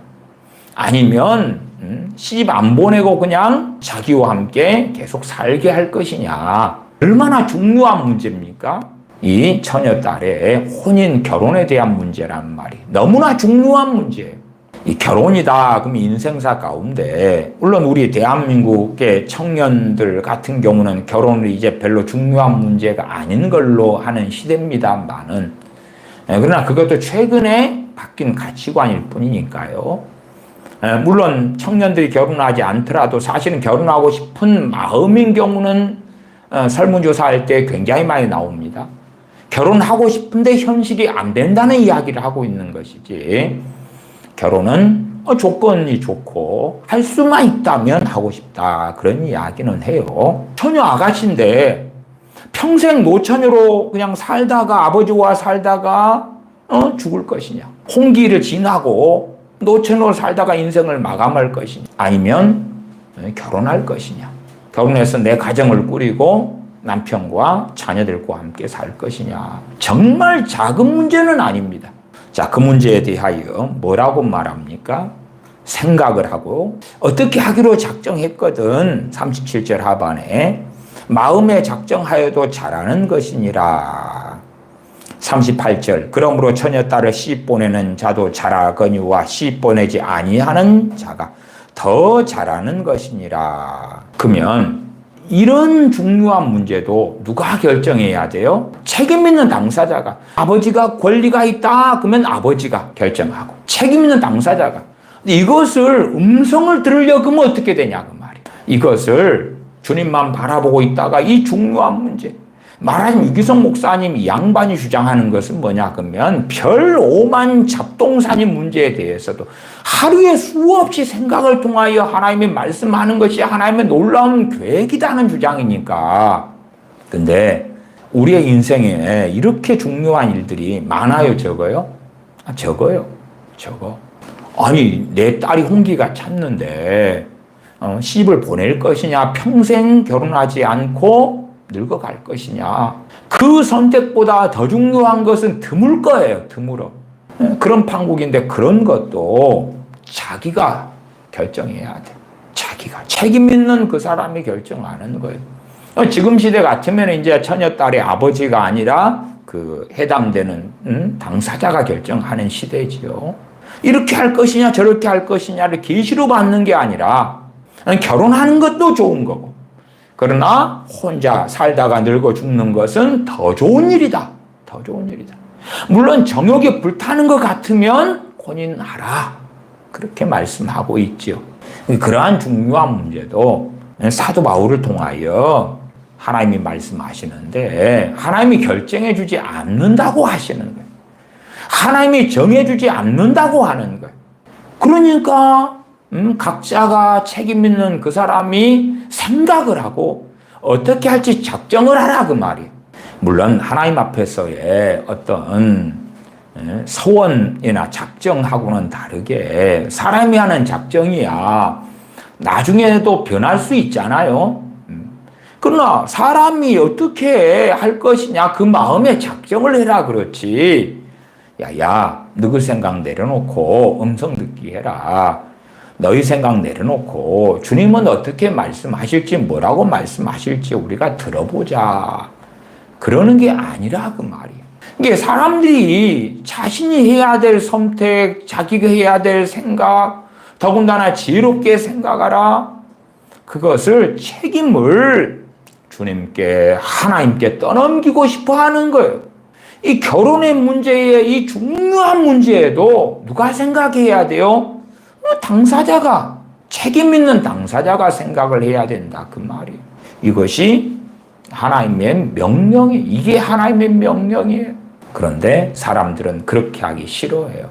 아니면 시집 안 보내고 그냥 자기와 함께 계속 살게 할 것이냐. 얼마나 중요한 문제입니까? 이 처녀딸의 혼인 결혼에 대한 문제란 말이 너무나 중요한 문제예요. 이 결혼이다 그러면 인생사 가운데 물론 우리 대한민국의 청년들 같은 경우는 결혼이 이제 별로 중요한 문제가 아닌 걸로 하는 시대입니다만은 그러나 그것도 최근에 바뀐 가치관일 뿐이니까요. 물론 청년들이 결혼하지 않더라도 사실은 결혼하고 싶은 마음인 경우는 설문조사할 때 굉장히 많이 나옵니다. 결혼하고 싶은데 현실이 안 된다는 이야기를 하고 있는 것이지, 결혼은 조건이 좋고 할 수만 있다면 하고 싶다, 그런 이야기는 해요. 처녀 아가씨인데 평생 노처녀로 그냥 살다가, 아버지와 살다가 죽을 것이냐, 홍기를 지나고 노처녀로 살다가 인생을 마감할 것이냐, 아니면 결혼할 것이냐, 결혼해서 내 가정을 꾸리고 남편과 자녀들과 함께 살 것이냐. 정말 작은 문제는 아닙니다. 자, 그 문제에 대하여 뭐라고 말합니까? 생각을 하고 어떻게 하기로 작정했거든. 37절 하반에 마음에 작정하여도 잘하는 것이니라. 38절 그러므로 처녀딸을 시집보내는 자도 잘하거니와 시집보내지 아니하는 자가 더 잘하는 것이니라. 그러면 이런 중요한 문제도 누가 결정해야 돼요? 책임 있는 당사자가. 아버지가 권리가 있다 그러면 아버지가 결정하고, 책임 있는 당사자가. 이것을 음성을 들으려고 하면 어떻게 되냐 그 말이에요. 이것을 주님만 바라보고 있다가 이 중요한 문제, 말하자면 유기성 목사님 양반이 주장하는 것은 뭐냐 그러면 별 오만 잡동사니 문제에 대해서도 하루에 수없이 생각을 통하여 하나님이 말씀하는 것이 하나님의 놀라운 계획이라는 주장이니까. 근데 우리의 인생에 이렇게 중요한 일들이 많아요, 적어요? 적어요. 적어. 아니, 내 딸이 홍기가 찼는데 시집을 보낼 것이냐, 평생 결혼하지 않고 늙어갈 것이냐, 그 선택보다 더 중요한 것은 드물 거예요. 드물어. 그런 판국인데 그런 것도 자기가 결정해야 돼. 자기가 책임 있는 그 사람이 결정하는 거예요. 지금 시대 같으면 이제 처녀딸의 아버지가 아니라 그 해당되는 당사자가 결정하는 시대지요. 이렇게 할 것이냐 저렇게 할 것이냐를 계시로 받는 게 아니라 결혼하는 것도 좋은 거고, 그러나 혼자 살다가 늙어 죽는 것은 더 좋은 일이다. 더 좋은 일이다. 물론 정욕에 불타는 것 같으면 혼인하라, 그렇게 말씀하고 있죠. 그러한 중요한 문제도 사도 바울을 통하여 하나님이 말씀하시는데 하나님이 결정해 주지 않는다고 하시는 거예요. 하나님이 정해 주지 않는다고 하는 거예요. 그러니까 각자가 책임 있는 그 사람이 생각을 하고 어떻게 할지 작정을 하라 그 말이에요. 물론 하나님 앞에서의 어떤 서원이나 작정하고는 다르게 사람이 하는 작정이야 나중에도 변할 수 있잖아요. 그러나 사람이 어떻게 할 것이냐 그 마음에 작정을 해라 그렇지. 야야, 너희 생각 내려놓고 음성 듣기 해라. 너희 생각 내려놓고 주님은 어떻게 말씀하실지, 뭐라고 말씀하실지 우리가 들어보자, 그러는 게 아니라 그 말이에요. 이게 사람들이 자신이 해야 될 선택, 자기가 해야 될 생각, 더군다나 지혜롭게 생각하라, 그것을 책임을 주님께, 하나님께 떠넘기고 싶어 하는 거예요. 이 결혼의 문제에, 이 중요한 문제에도 누가 생각해야 돼요? 당사자가, 책임 있는 당사자가 생각을 해야 된다 그 말이에요. 이것이 하나님의 명령이에요. 이게 하나님의 명령이에요. 그런데 사람들은 그렇게 하기 싫어해요.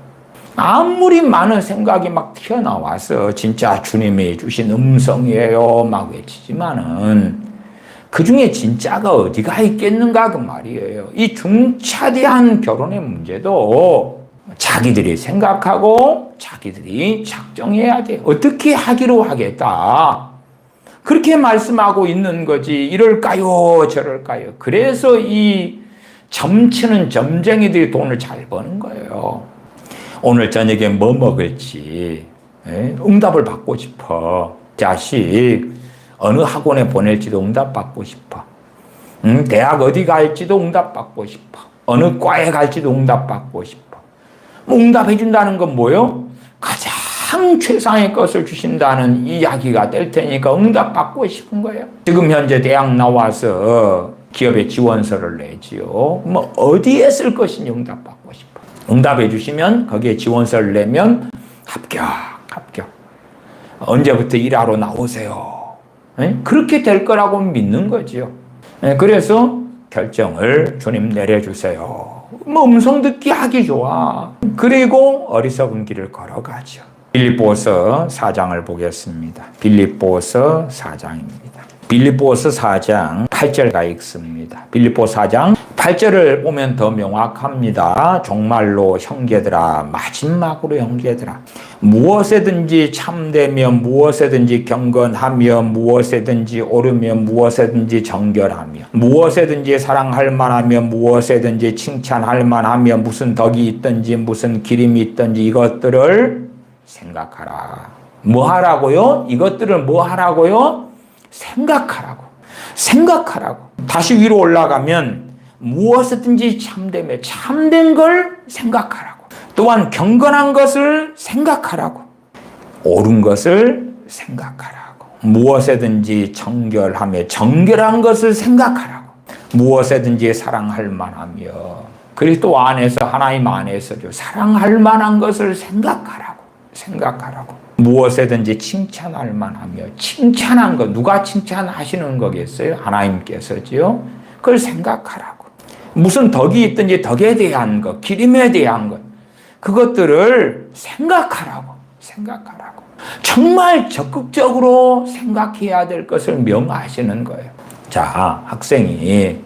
아무리 많은 생각이 막 튀어나와서 진짜 주님이 주신 음성이에요 막 외치지만은 그 중에 진짜가 어디가 있겠는가 그 말이에요. 이 중차대한 결혼의 문제도 자기들이 생각하고 자기들이 작정해야 돼. 어떻게 하기로 하겠다, 그렇게 말씀하고 있는 거지. 이럴까요 저럴까요. 그래서 이 점치는 점쟁이들이 돈을 잘 버는 거예요. 오늘 저녁에 뭐 먹을지 응답을 받고 싶어. 자식 어느 학원에 보낼지도 응답받고 싶어. 대학 어디 갈지도 응답받고 싶어. 어느 과에 갈지도 응답받고 싶어. 응답해 준다는 건 뭐예요? 가장 최상의 것을 주신다는 이야기가 될 테니까 응답받고 싶은 거예요. 지금 현재 대학 나와서 기업에 지원서를 내지요. 뭐 어디에 쓸 것인지 응답받고 싶어. 응답해 주시면 거기에 지원서를 내면 합격. 언제부터 일하러 나오세요. 그렇게 될 거라고 믿는 거지요. 그래서 결정을 주님 내려주세요. 뭐 음성 듣기 하기 좋아. 그리고 어리석은 길을 걸어가죠. 빌립보서 4장을 보겠습니다. 빌립보서 4장입니다. 빌립보서 4장 8절가 읽습니다. 빌립보서 4장 8절을 보면 더 명확합니다. 정말로 형제들아, 마지막으로 형제들아, 무엇에든지 참되며 무엇에든지 경건하며 무엇에든지 옳으며 무엇에든지 정결하며 무엇에든지 사랑할 만하며 무엇에든지 칭찬할 만하며 무슨 덕이 있든지 무슨 기림이 있든지 이것들을 생각하라. 뭐 하라고요? 이것들을 뭐 하라고요? 생각하라고. 생각하라고. 다시 위로 올라가면 무엇이든지 참되며 참된 걸 생각하라고. 또한 경건한 것을 생각하라고. 옳은 것을 생각하라고. 무엇이든지 정결하며 정결한 것을 생각하라고. 무엇이든지 사랑할 만하며 그리스도 안에서 하나님 안에서죠. 사랑할 만한 것을 생각하라고. 생각하라고. 무엇에든지 칭찬할 만하며 칭찬한 것, 누가 칭찬하시는 거겠어요? 하나님께서지요. 그걸 생각하라고. 무슨 덕이 있든지 덕에 대한 것, 기림에 대한 것, 그것들을 생각하라고. 생각하라고. 정말 적극적으로 생각해야 될 것을 명하시는 거예요. 자, 학생이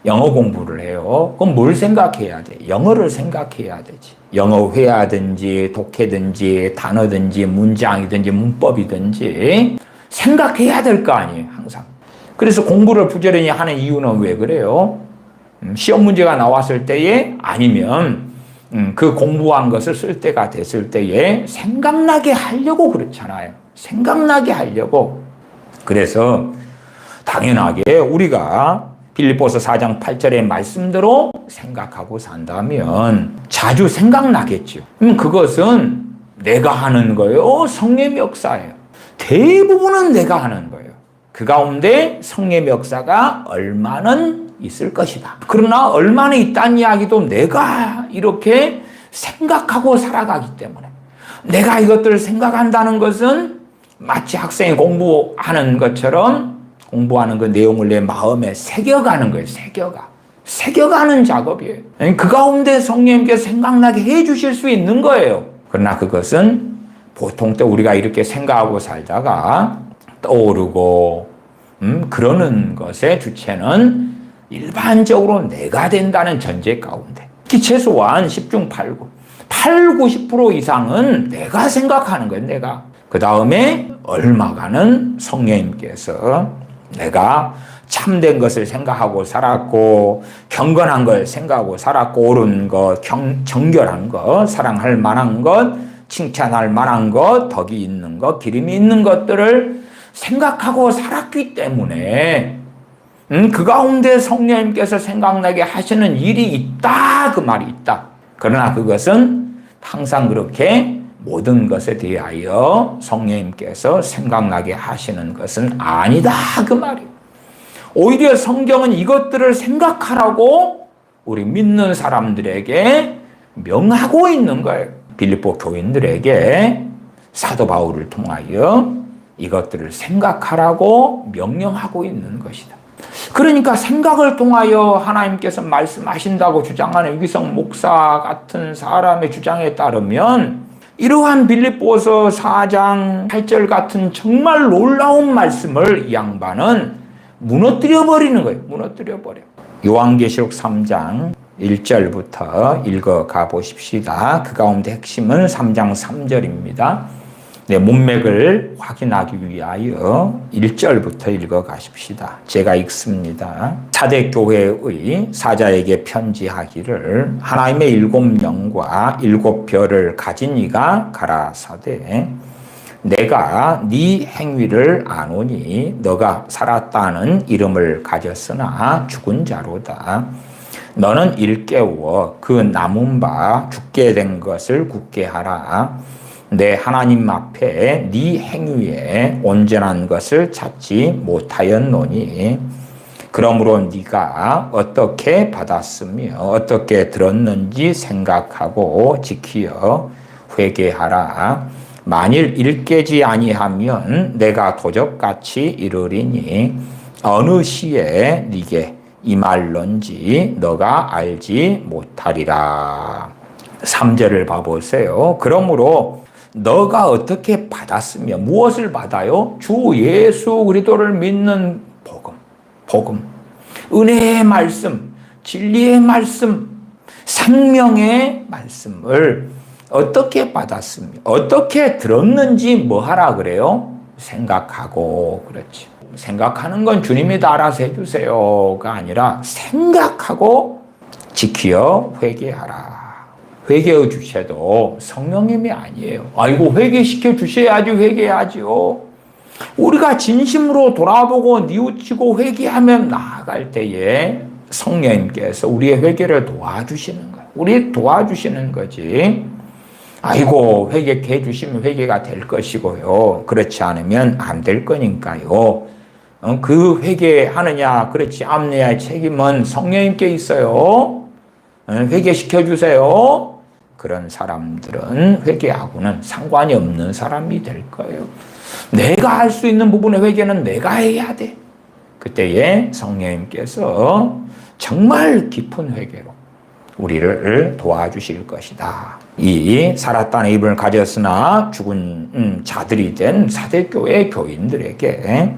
영어 공부를 해요. 그럼 뭘 생각해야 돼? 영어를 생각해야 되지. 영어 회화든지 독해든지 단어든지 문장이든지 문법이든지 생각해야 될 거 아니에요, 항상. 그래서 공부를 부지런히 하는 이유는 왜 그래요? 시험 문제가 나왔을 때에 아니면 그 공부한 것을 쓸 때가 됐을 때에 생각나게 하려고 그렇잖아요. 생각나게 하려고. 그래서 당연하게 우리가 빌립보서 4장 8절의 말씀대로 생각하고 산다면 자주 생각나겠죠. 그것은 내가 하는 거예요. 성령의 역사예요. 대부분은 내가 하는 거예요. 그 가운데 성령의 역사가 얼마는 있을 것이다. 그러나 얼마나 있다는 이야기도 내가 이렇게 생각하고 살아가기 때문에 내가 이것들을 생각한다는 것은 마치 학생이 공부하는 것처럼 공부하는 그 내용을 내 마음에 새겨가는 거예요. 새겨가는 작업이에요. 그 가운데 성령님께서 생각나게 해주실 수 있는 거예요. 그러나 그것은 보통 때 우리가 이렇게 생각하고 살다가 떠오르고 그러는 것의 주체는 일반적으로 내가 된다는 전제 가운데 특히 최소한 10중 8구 80-90% 이상은 내가 생각하는 거예요. 내가. 그 다음에 얼마가는 성령님께서 내가 참된 것을 생각하고 살았고 경건한 걸 생각하고 살았고 옳은 것, 정결한 것, 사랑할 만한 것, 칭찬할 만한 것, 덕이 있는 것, 기림이 있는 것들을 생각하고 살았기 때문에 그 가운데 성령님께서 생각나게 하시는 일이 있다, 그 말이 있다. 그러나 그것은 항상 그렇게 모든 것에 대하여 성령님께서 생각나게 하시는 것은 아니다, 그 말이에요. 오히려 성경은 이것들을 생각하라고 우리 믿는 사람들에게 명하고 있는 거예요. 빌립보 교인들에게 사도 바울을 통하여 이것들을 생각하라고 명령하고 있는 것이다. 그러니까 생각을 통하여 하나님께서 말씀하신다고 주장하는 위기성 목사 같은 사람의 주장에 따르면 이러한 빌립보서 4장 8절 같은 정말 놀라운 말씀을 이 양반은 무너뜨려버리는 거예요. 무너뜨려버려. 요한계시록 3장 1절부터 읽어가 보십시다. 그 가운데 핵심은 3장 3절입니다. 네, 문맥을 확인하기 위하여 1절부터 읽어가십시다. 제가 읽습니다. 사대 교회의 사자에게 편지하기를 하나님의 7영과 7별을 가진 이가 가라사대 내가 네 행위를 아노니 너가 살았다는 이름을 가졌으나 죽은 자로다. 너는 일깨워 그 남은 바 죽게 된 것을 굳게 하라. 내 하나님 앞에 네 행위에 온전한 것을 찾지 못하였노니 그러므로 네가 어떻게 받았으며 어떻게 들었는지 생각하고 지키어 회개하라. 만일 일깨지 아니하면 내가 도적같이 이르리니 어느 시에 네게 이 말론지 너가 알지 못하리라. 3절을 봐보세요. 그러므로 너가 어떻게 받았으며 무엇을 받아요? 주 예수 그리스도를 믿는 복음, 은혜의 말씀, 진리의 말씀, 생명의 말씀을 어떻게 받았으며 어떻게 들었는지 뭐 하라 그래요? 생각하고. 그렇지. 생각하는 건 주님이 다 알아서 해주세요가 아니라 생각하고 지키어 회개하라. 회개의 주체도 성령님이 아니에요. 아이고 회개시켜 주셔야지 회개하지요. 우리가 진심으로 돌아보고 뉘우치고 회개하면 나아갈 때에 성령님께서 우리의 회개를 도와주시는 거예요. 우리 도와주시는 거지. 아이고 회개해 주시면 회개가 될 것이고요. 그렇지 않으면 안 될 거니까요. 그 회개하느냐 그렇지 않느냐의 책임은 성령님께 있어요. 회개시켜 주세요. 그런 사람들은 회개하고는 상관이 없는 사람이 될 거예요. 내가 할 수 있는 부분의 회개는 내가 해야 돼. 그때에 성령님께서 정말 깊은 회개로 우리를 도와주실 것이다. 이 살았다는 이름을 가졌으나 죽은 자들이 된 사대교회 교인들에게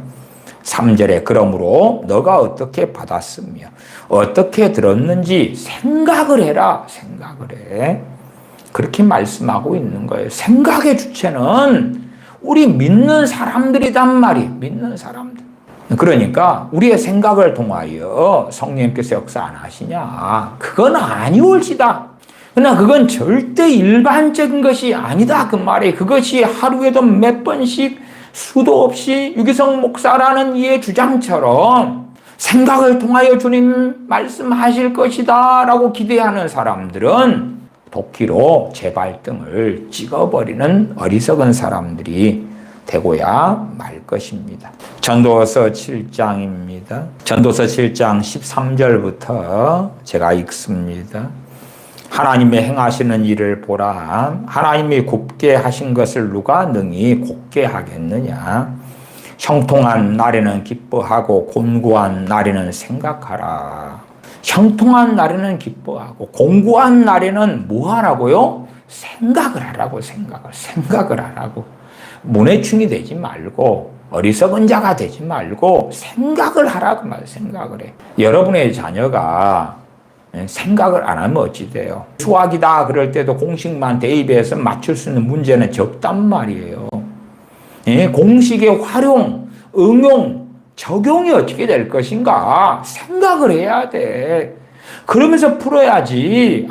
3절에 그러므로 너가 어떻게 받았으며 어떻게 들었는지 생각을 해라. 생각을 해. 그렇게 말씀하고 있는 거예요. 생각의 주체는 우리 믿는 사람들이단 말이에요. 믿는 사람들. 그러니까 우리의 생각을 통하여 성령님께서 역사 안 하시냐? 그건 아니올지다. 그러나 그건 절대 일반적인 것이 아니다. 그 말이에요. 그것이 하루에도 몇 번씩 수도 없이 유기성 목사라는 이의 주장처럼 생각을 통하여 주님 말씀하실 것이다 라고 기대하는 사람들은 도끼로 제 발등을 찍어버리는 어리석은 사람들이 되고야 말 것입니다. 전도서 7장입니다. 전도서 7장 13절부터 제가 읽습니다. 하나님의 행하시는 일을 보라. 하나님이 곱게 하신 것을 누가 능히 곱게 하겠느냐. 형통한 날에는 기뻐하고 곤고한 날에는 생각하라. 형통한 날에는 기뻐하고 곤고한 날에는 뭐 하라고요? 생각을 하라고. 생각을 하라고. 문해충이 되지 말고 어리석은 자가 되지 말고 생각을 하라고 말. 생각을 해. 여러분의 자녀가 생각을 안 하면 어찌 돼요? 수학이다 그럴 때도 공식만 대입해서 맞출 수 있는 문제는 적단 말이에요. 공식의 활용, 응용, 적용이 어떻게 될 것인가 생각을 해야 돼. 그러면서 풀어야지.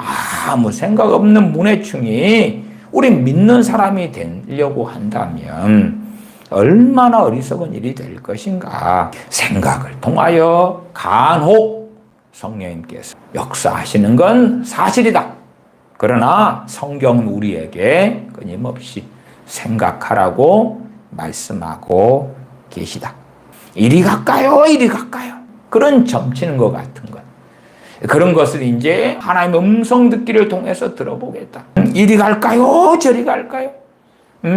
아무 생각 없는 문해충이 우리 믿는 사람이 되려고 한다면 얼마나 어리석은 일이 될 것인가. 생각을 통하여 간혹 성령님께서 역사하시는 건 사실이다. 그러나 성경은 우리에게 끊임없이 생각하라고 말씀하고 계시다. 이리 갈까요? 이리 갈까요? 그런 점치는 것 같은 것. 그런 것을 이제 하나님의 음성 듣기를 통해서 들어보겠다. 이리 갈까요? 저리 갈까요?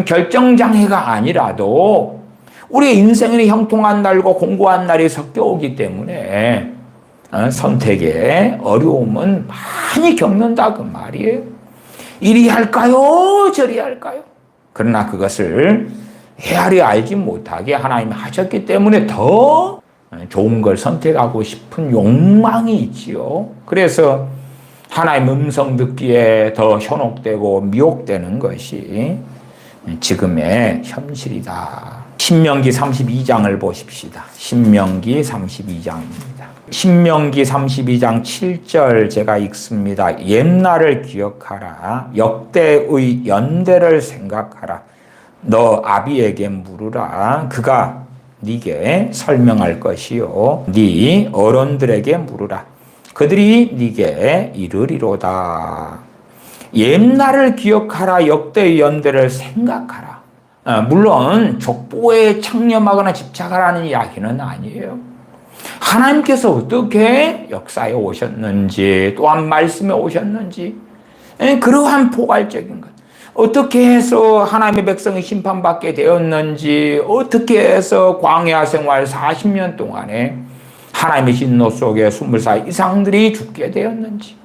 결정장애가 아니라도 우리 인생의 형통한 날과 공고한 날이 섞여 오기 때문에 선택에 어려움은 많이 겪는다 그 말이에요. 이리 할까요? 저리 할까요? 그러나 그것을 헤아려 알지 못하게 하나님이 하셨기 때문에 더 좋은 걸 선택하고 싶은 욕망이 있지요. 그래서 하나님 음성 듣기에 더 현혹되고 미혹되는 것이 지금의 현실이다. 신명기 32장을 보십시다. 신명기 32장입니다. 신명기 32장 7절 제가 읽습니다. 옛날을 기억하라. 역대의 연대를 생각하라. 너 아비에게 물으라. 그가 네게 설명할 것이요. 네 어른들에게 물으라. 그들이 네게 이르리로다. 옛날을 기억하라. 역대의 연대를 생각하라. 물론 족보에 창념하거나 집착하라는 이야기는 아니에요. 하나님께서 어떻게 역사에 오셨는지 또한 말씀에 오셨는지 그러한 포괄적인 것. 어떻게 해서 하나님의 백성이 심판받게 되었는지, 어떻게 해서 광야 생활 40년 동안에 하나님의 진노 속에 20살 이상들이 죽게 되었는지,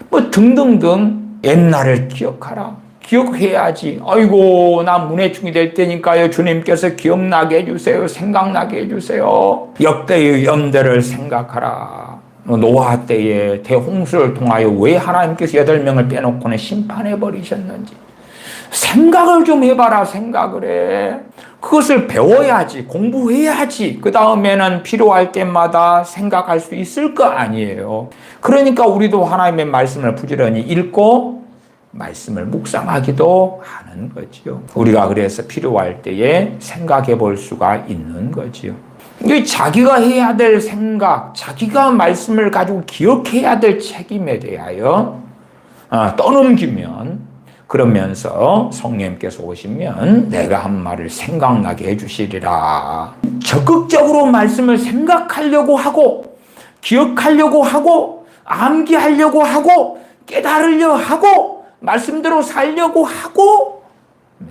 뭐 등등등 옛날을 기억하라. 기억해야지. 아이고, 나 문해충이 될 테니까요. 주님께서 기억나게 해주세요. 생각나게 해주세요. 역대의 연대를 생각하라. 노아 때에 대홍수를 통하여 왜 하나님께서 8명을 빼놓고는 심판해버리셨는지. 생각을 좀 해봐라. 생각을 해. 그것을 배워야지. 공부해야지. 그 다음에는 필요할 때마다 생각할 수 있을 거 아니에요. 그러니까 우리도 하나님의 말씀을 부지런히 읽고 말씀을 묵상하기도 하는 거지요. 우리가 그래서 필요할 때에 생각해 볼 수가 있는 거지요. 이게 자기가 해야 될 생각, 자기가 말씀을 가지고 기억해야 될 책임에 대하여 떠넘기면, 그러면서 성령님께서 오시면 내가 한 말을 생각나게 해주시리라. 적극적으로 말씀을 생각하려고 하고, 기억하려고 하고, 암기하려고 하고, 깨달으려 하고, 말씀대로 살려고 하고,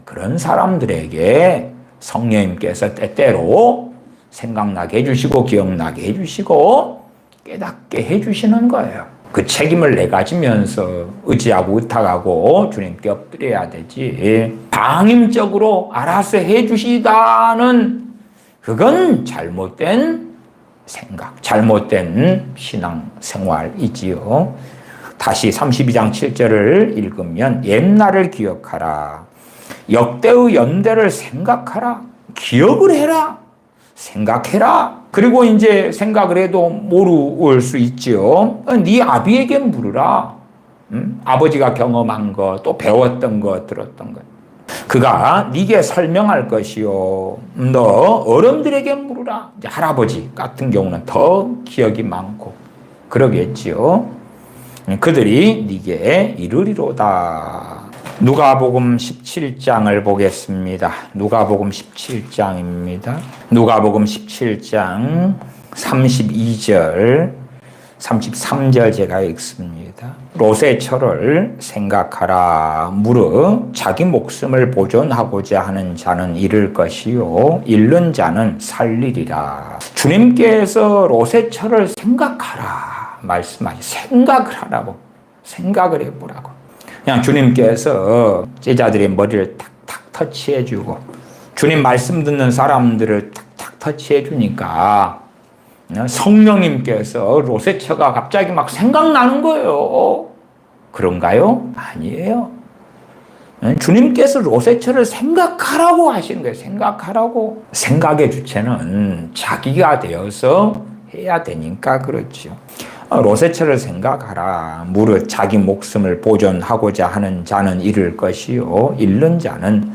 그런 사람들에게 성령님께서 때때로 생각나게 해주시고 기억나게 해주시고 깨닫게 해주시는 거예요. 그 책임을 내가 지면서 의지하고 의탁하고 주님께 엎드려야 되지, 방임적으로 알아서 해주시다는, 그건 잘못된 생각, 잘못된 신앙생활이지요. 다시 32장 7절을 읽으면 옛날을 기억하라. 역대의 연대를 생각하라. 기억을 해라. 생각해라. 그리고 이제 생각을 해도 모를 수 있지요. 네 아비에게 물으라. 아버지가 경험한 것, 또 배웠던 것, 들었던 것. 그가 네게 설명할 것이요. 너 어른들에게 물으라. 이제 할아버지 같은 경우는 더 기억이 많고 그러겠지요. 그들이 네게 이르리로다. 누가복음 17장을 보겠습니다. 누가복음 17장입니다. 누가복음 17장 32절, 33절 제가 읽습니다. 롯의 생각하라. 무릇 자기 목숨을 보존하고자 하는 자는 잃을 것이요 잃는 자는 살리리라. 주님께서 롯의 철을 생각하라 말씀하시, 생각을 하라고, 생각을 해보라고. 그냥 주님께서 제자들의 머리를 탁탁 터치해주고 주님 말씀 듣는 사람들을 탁탁 터치해주니까 성령님께서 롯의 처가 갑자기 막 생각나는 거예요. 그런가요? 아니에요. 주님께서 롯의 처를 생각하라고 하신 거예요. 생각하라고. 생각의 주체는 자기가 되어서 해야 되니까 그렇죠. 롯의 처를 생각하라. 무릇 자기 목숨을 보존하고자 하는 자는 잃을 것이요 잃는 자는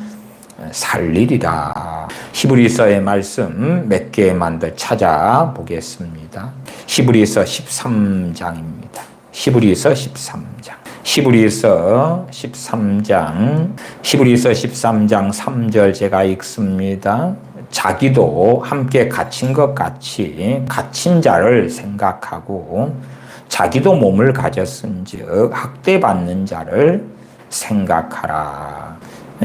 살리리라. 히브리서의 말씀 몇 개만 더 찾아보겠습니다. 히브리서 13장입니다. 히브리서 13장. 히브리서 13장 3절 제가 읽습니다. 자기도 함께 갇힌 것 같이 갇힌 자를 생각하고 자기도 몸을 가졌은즉 학대받는 자를 생각하라.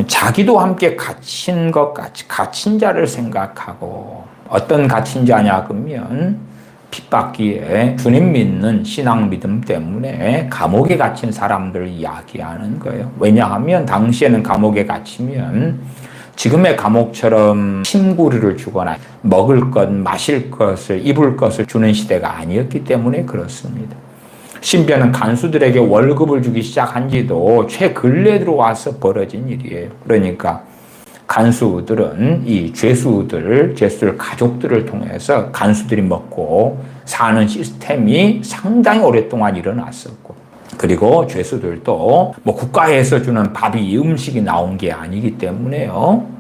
자기도 함께 갇힌 것 같이 갇힌 자를 생각하고, 어떤 갇힌 자냐 그러면 핍박기에 주님 믿는 신앙 믿음 때문에 감옥에 갇힌 사람들을 이야기하는 거예요. 왜냐하면 당시에는 감옥에 갇히면 지금의 감옥처럼 침구류를 주거나 먹을 것, 마실 것을, 입을 것을 주는 시대가 아니었기 때문에 그렇습니다. 심지어는 간수들에게 월급을 주기 시작한 지도 최근래 들어와서 벌어진 일이에요. 그러니까 간수들은 이 죄수들 가족들을 통해서 간수들이 먹고 사는 시스템이 상당히 오랫동안 일어났었고, 그리고 죄수들도 뭐 국가에서 주는 밥이 음식이 나온 게 아니기 때문에요.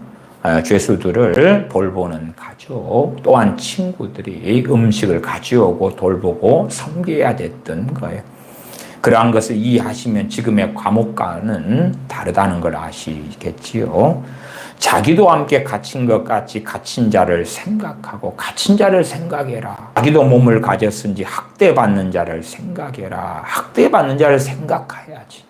죄수들을 돌보는 가족 또한 친구들이 음식을 가져오고 돌보고 섬겨야 됐던 거예요. 그러한 것을 이해하시면 지금의 감옥과는 다르다는 걸 아시겠지요. 자기도 함께 갇힌 것 같이 갇힌 자를 생각하고 갇힌 자를 생각해라. 자기도 몸을 가졌은지 학대받는 자를 생각해라. 학대받는 자를 생각해야지.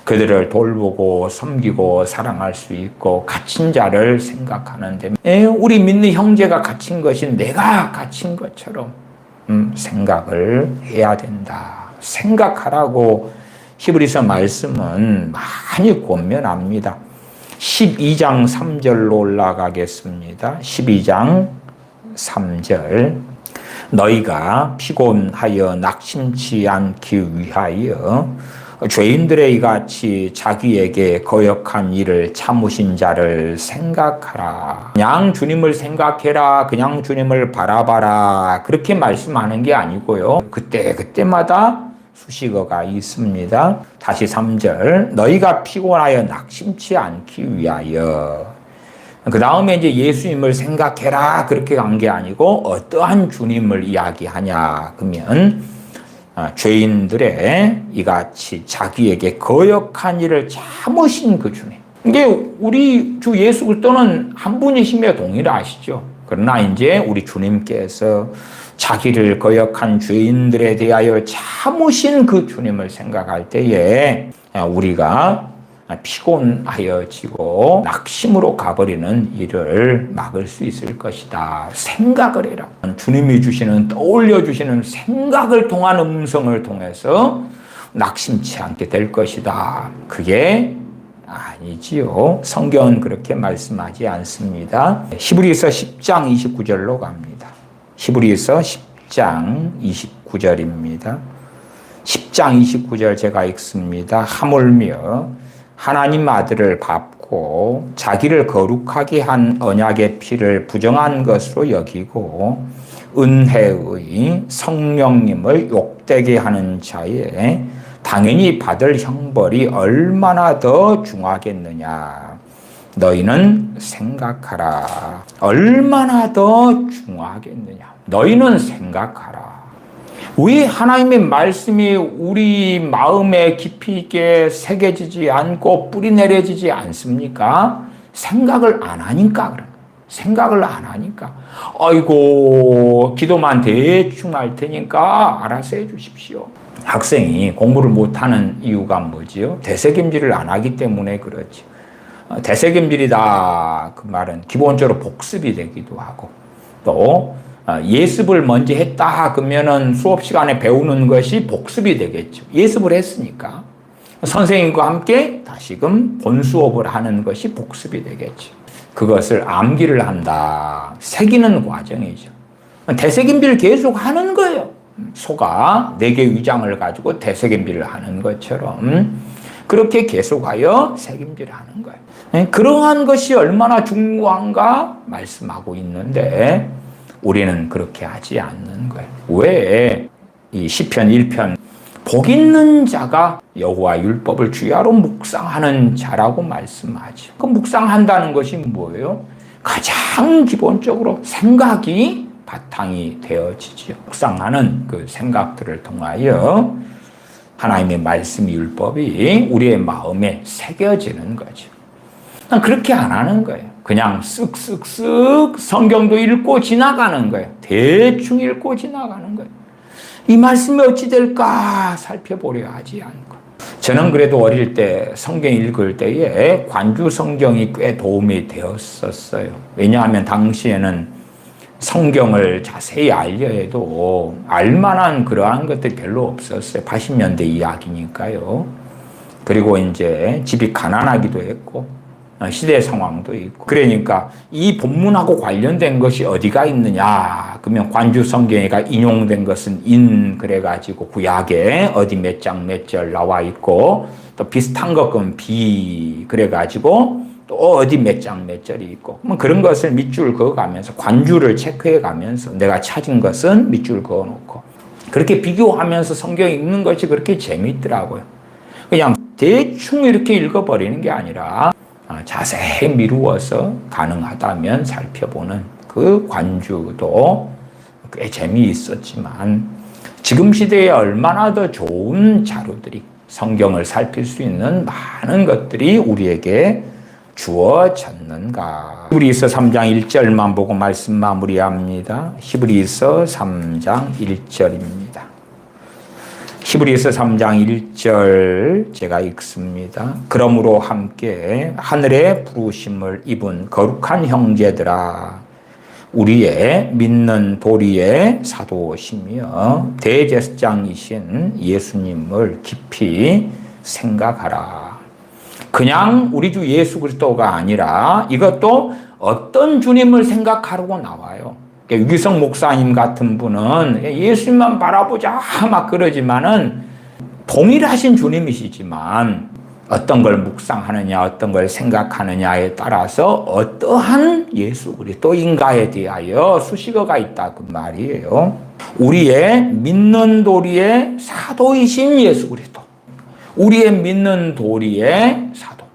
그들을 돌보고 섬기고 사랑할 수 있고 갇힌 자를 생각하는데 우리 믿는 형제가 갇힌 것이 내가 갇힌 것처럼 생각을 해야 된다. 생각하라고 히브리서 말씀은 많이 권면합니다. 12장 3절로 올라가겠습니다. 12장 3절 너희가 피곤하여 낙심치 않기 위하여 죄인들의 이같이 자기에게 거역한 일을 참으신 자를 생각하라. 그냥 주님을 생각해라. 그냥 주님을 바라봐라. 그렇게 말씀하는 게 아니고요. 그때마다 수식어가 있습니다. 다시 3절 너희가 피곤하여 낙심치 않기 위하여 그 다음에 이제 예수님을 생각해라 그렇게 간 게 아니고 어떠한 주님을 이야기하냐 그러면 죄인들의 이같이 자기에게 거역한 일을 참으신 그 주님. 이게 우리 주 예수 그리스도는 한 분이시며 동일하시죠. 그러나 이제 우리 주님께서 자기를 거역한 죄인들에 대하여 참으신 그 주님을 생각할 때에 우리가 피곤하여지고 낙심으로 가버리는 일을 막을 수 있을 것이다. 생각을 해라. 주님이 주시는 떠올려 주시는 생각을 통한 음성을 통해서 낙심치 않게 될 것이다. 그게 아니지요. 성경은 그렇게 말씀하지 않습니다. 히브리서 10장 29절로 갑니다. 히브리서 10장 29절입니다. 10장 29절 제가 읽습니다. 하물며 하나님 아들을 밟고 자기를 거룩하게 한 언약의 피를 부정한 것으로 여기고 은혜의 성령님을 욕되게 하는 자에 당연히 받을 형벌이 얼마나 더 중하겠느냐. 너희는 생각하라. 얼마나 더 중하겠느냐. 너희는 생각하라. 왜 하나님의 말씀이 우리 마음에 깊이 있게 새겨지지 않고 뿌리내려지지 않습니까? 생각을 안 하니까 그래. 생각을 안 하니까. 아이고 기도만 대충 할 테니까 알아서 해 주십시오. 학생이 공부를 못하는 이유가 뭐지요? 되새김질을 안 하기 때문에 그렇지. 되새김질이다 그 말은 기본적으로 복습이 되기도 하고 또 예습을 먼저 했다 그러면은 수업 시간에 배우는 것이 복습이 되겠죠. 예습을 했으니까 선생님과 함께 다시금 본 수업을 하는 것이 복습이 되겠죠. 그것을 암기를 한다. 새기는 과정이죠. 되새김질 계속 하는 거예요. 소가 4개 위장을 가지고 되새김질을 하는 것처럼 그렇게 계속하여 새김질을 하는 거예요. 그러한 것이 얼마나 중요한가 말씀하고 있는데 우리는 그렇게 하지 않는 거예요. 왜? 이 시편 1편 복 있는 자가 여호와 율법을 주야로 묵상하는 자라고 말씀하죠. 그 묵상한다는 것이 뭐예요? 가장 기본적으로 생각이 바탕이 되어지죠. 묵상하는 그 생각들을 통하여 하나님의 말씀 율법이 우리의 마음에 새겨지는 거죠. 그렇게 안 하는 거예요. 그냥 쓱쓱쓱 성경도 읽고 지나가는 거예요. 대충 읽고 지나가는 거예요. 이 말씀이 어찌 될까 살펴보려 하지 않고. 저는 그래도 어릴 때 성경 읽을 때에 관주 성경이 꽤 도움이 되었었어요. 왜냐하면 당시에는 성경을 자세히 알려 해도 알만한 그러한 것들이 별로 없었어요. 80년대 이야기니까요. 그리고 이제 집이 가난하기도 했고 시대 상황도 있고 그러니까 이 본문하고 관련된 것이 어디가 있느냐 그러면 관주 성경에가 인용된 것은 인 그래가지고 구약에 어디 몇 장 몇 절 나와 있고 또 비슷한 것 그러면 비 그래가지고 또 어디 몇 장 몇 절이 있고 그런 것을 밑줄 그어가면서 관주를 체크해 가면서 내가 찾은 것은 밑줄 그어놓고 그렇게 비교하면서 성경 읽는 것이 그렇게 재미있더라고요. 그냥 대충 이렇게 읽어버리는 게 아니라 자세히 미루어서 가능하다면 살펴보는 그 관주도 꽤 재미있었지만 지금 시대에 얼마나 더 좋은 자료들이 성경을 살필 수 있는 많은 것들이 우리에게 주어졌는가. 히브리서 3장 1절만 보고 말씀 마무리합니다. 히브리서 3장 1절입니다. 히브리서 3장 1절 제가 읽습니다. 그러므로 함께 하늘의 부르심을 입은 거룩한 형제들아, 우리의 믿는 도리의 사도시며 대제사장이신 예수님을 깊이 생각하라. 그냥 우리 주 예수 그리스도가 아니라 이것도 어떤 주님을 생각하라고 나와요. 유기성 목사님 같은 분은 예수님만 바라보자 막 그러지만은 동일하신 주님이시지만 어떤 걸 묵상하느냐, 어떤 걸 생각하느냐에 따라서 어떠한 예수 그리스도인가에 대하여 수식어가 있다 그 말이에요. 우리의 믿는 도리의 사도이신 예수 그리스도, 우리의 믿는 도리의 사도,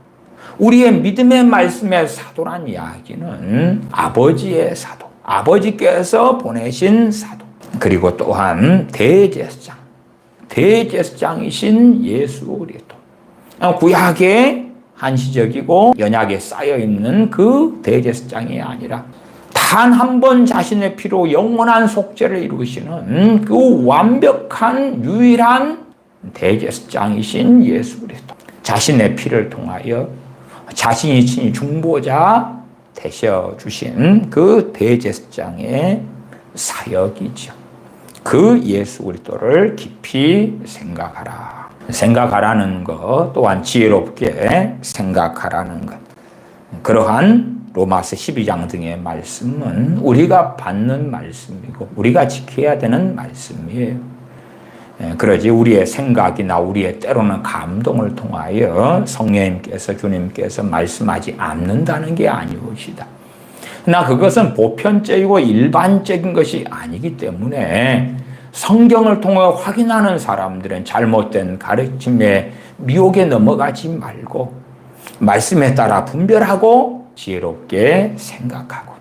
우리의 믿음의 말씀의 사도란 이야기는 아버지의 사도, 아버지께서 보내신 사도, 그리고 또한 대제사장이신 예수 그리스도. 구약의 한시적이고 연약에 쌓여있는 그 대제사장이 아니라 단 한 번 자신의 피로 영원한 속죄를 이루시는 그 완벽한 유일한 대제사장이신 예수 그리스도. 자신의 피를 통하여 자신이 친히 중보자 되셔주신 그 대제사장의 사역이죠. 그 예수 그리스도를 깊이 생각하라. 생각하라는 것 또한 지혜롭게 생각하라는 것. 그러한 로마서 12장 등의 말씀은 우리가 받는 말씀이고 우리가 지켜야 되는 말씀이에요. 그러지 우리의 생각이나 우리의 때로는 감동을 통하여 성령님께서 주님께서 말씀하지 않는다는 게 아니오시다. 그러나 그것은 보편적이고 일반적인 것이 아니기 때문에 성경을 통해 확인하는 사람들은 잘못된 가르침에 미혹에 넘어가지 말고 말씀에 따라 분별하고 지혜롭게 생각하고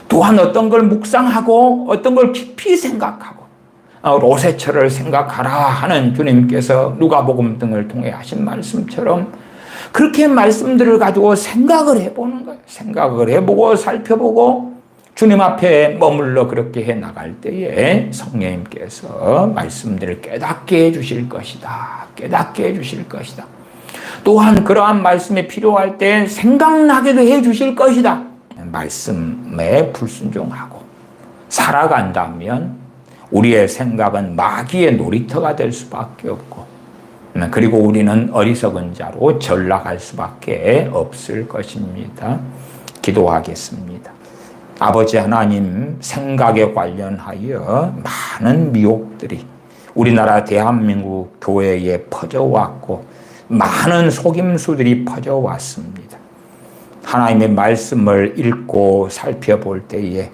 또한 어떤 걸 묵상하고 어떤 걸 깊이 생각하고 로세처를 생각하라 하는 주님께서 누가복음 등을 통해 하신 말씀처럼 그렇게 말씀들을 가지고 생각을 해보는 거예요. 생각을 해보고 살펴보고 주님 앞에 머물러 그렇게 해 나갈 때에 성령님께서 말씀들을 깨닫게 해주실 것이다. 깨닫게 해주실 것이다. 또한 그러한 말씀이 필요할 때 생각나게도 해주실 것이다. 말씀에 불순종하고 살아간다면 우리의 생각은 마귀의 놀이터가 될 수밖에 없고 그리고 우리는 어리석은 자로 전락할 수밖에 없을 것입니다. 기도하겠습니다. 아버지 하나님, 생각에 관련하여 많은 미혹들이 우리나라 대한민국 교회에 퍼져왔고 많은 속임수들이 퍼져왔습니다. 하나님의 말씀을 읽고 살펴볼 때에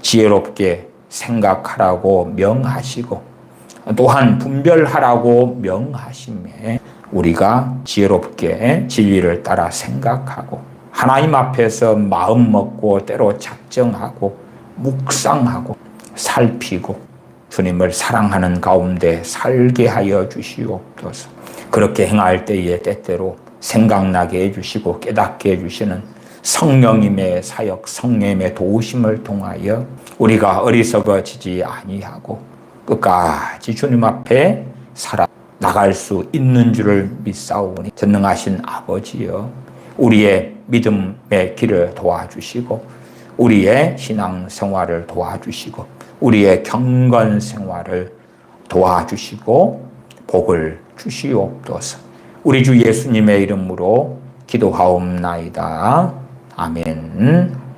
지혜롭게 생각하라고 명하시고 또한 분별하라고 명하심에 우리가 지혜롭게 진리를 따라 생각하고 하나님 앞에서 마음 먹고 때로 작정하고 묵상하고 살피고 주님을 사랑하는 가운데 살게 하여 주시옵소서. 그렇게 행할 때에 때때로 생각나게 해주시고 깨닫게 해주시는 성령님의 사역, 성령님의 도우심을 통하여 우리가 어리석어지지 아니하고 끝까지 주님 앞에 살아나갈 수 있는 줄을 믿사오니 전능하신 아버지여, 우리의 믿음의 길을 도와주시고 우리의 신앙생활을 도와주시고 우리의 경건생활을 도와주시고 복을 주시옵소서. 우리 주 예수님의 이름으로 기도하옵나이다. 아멘.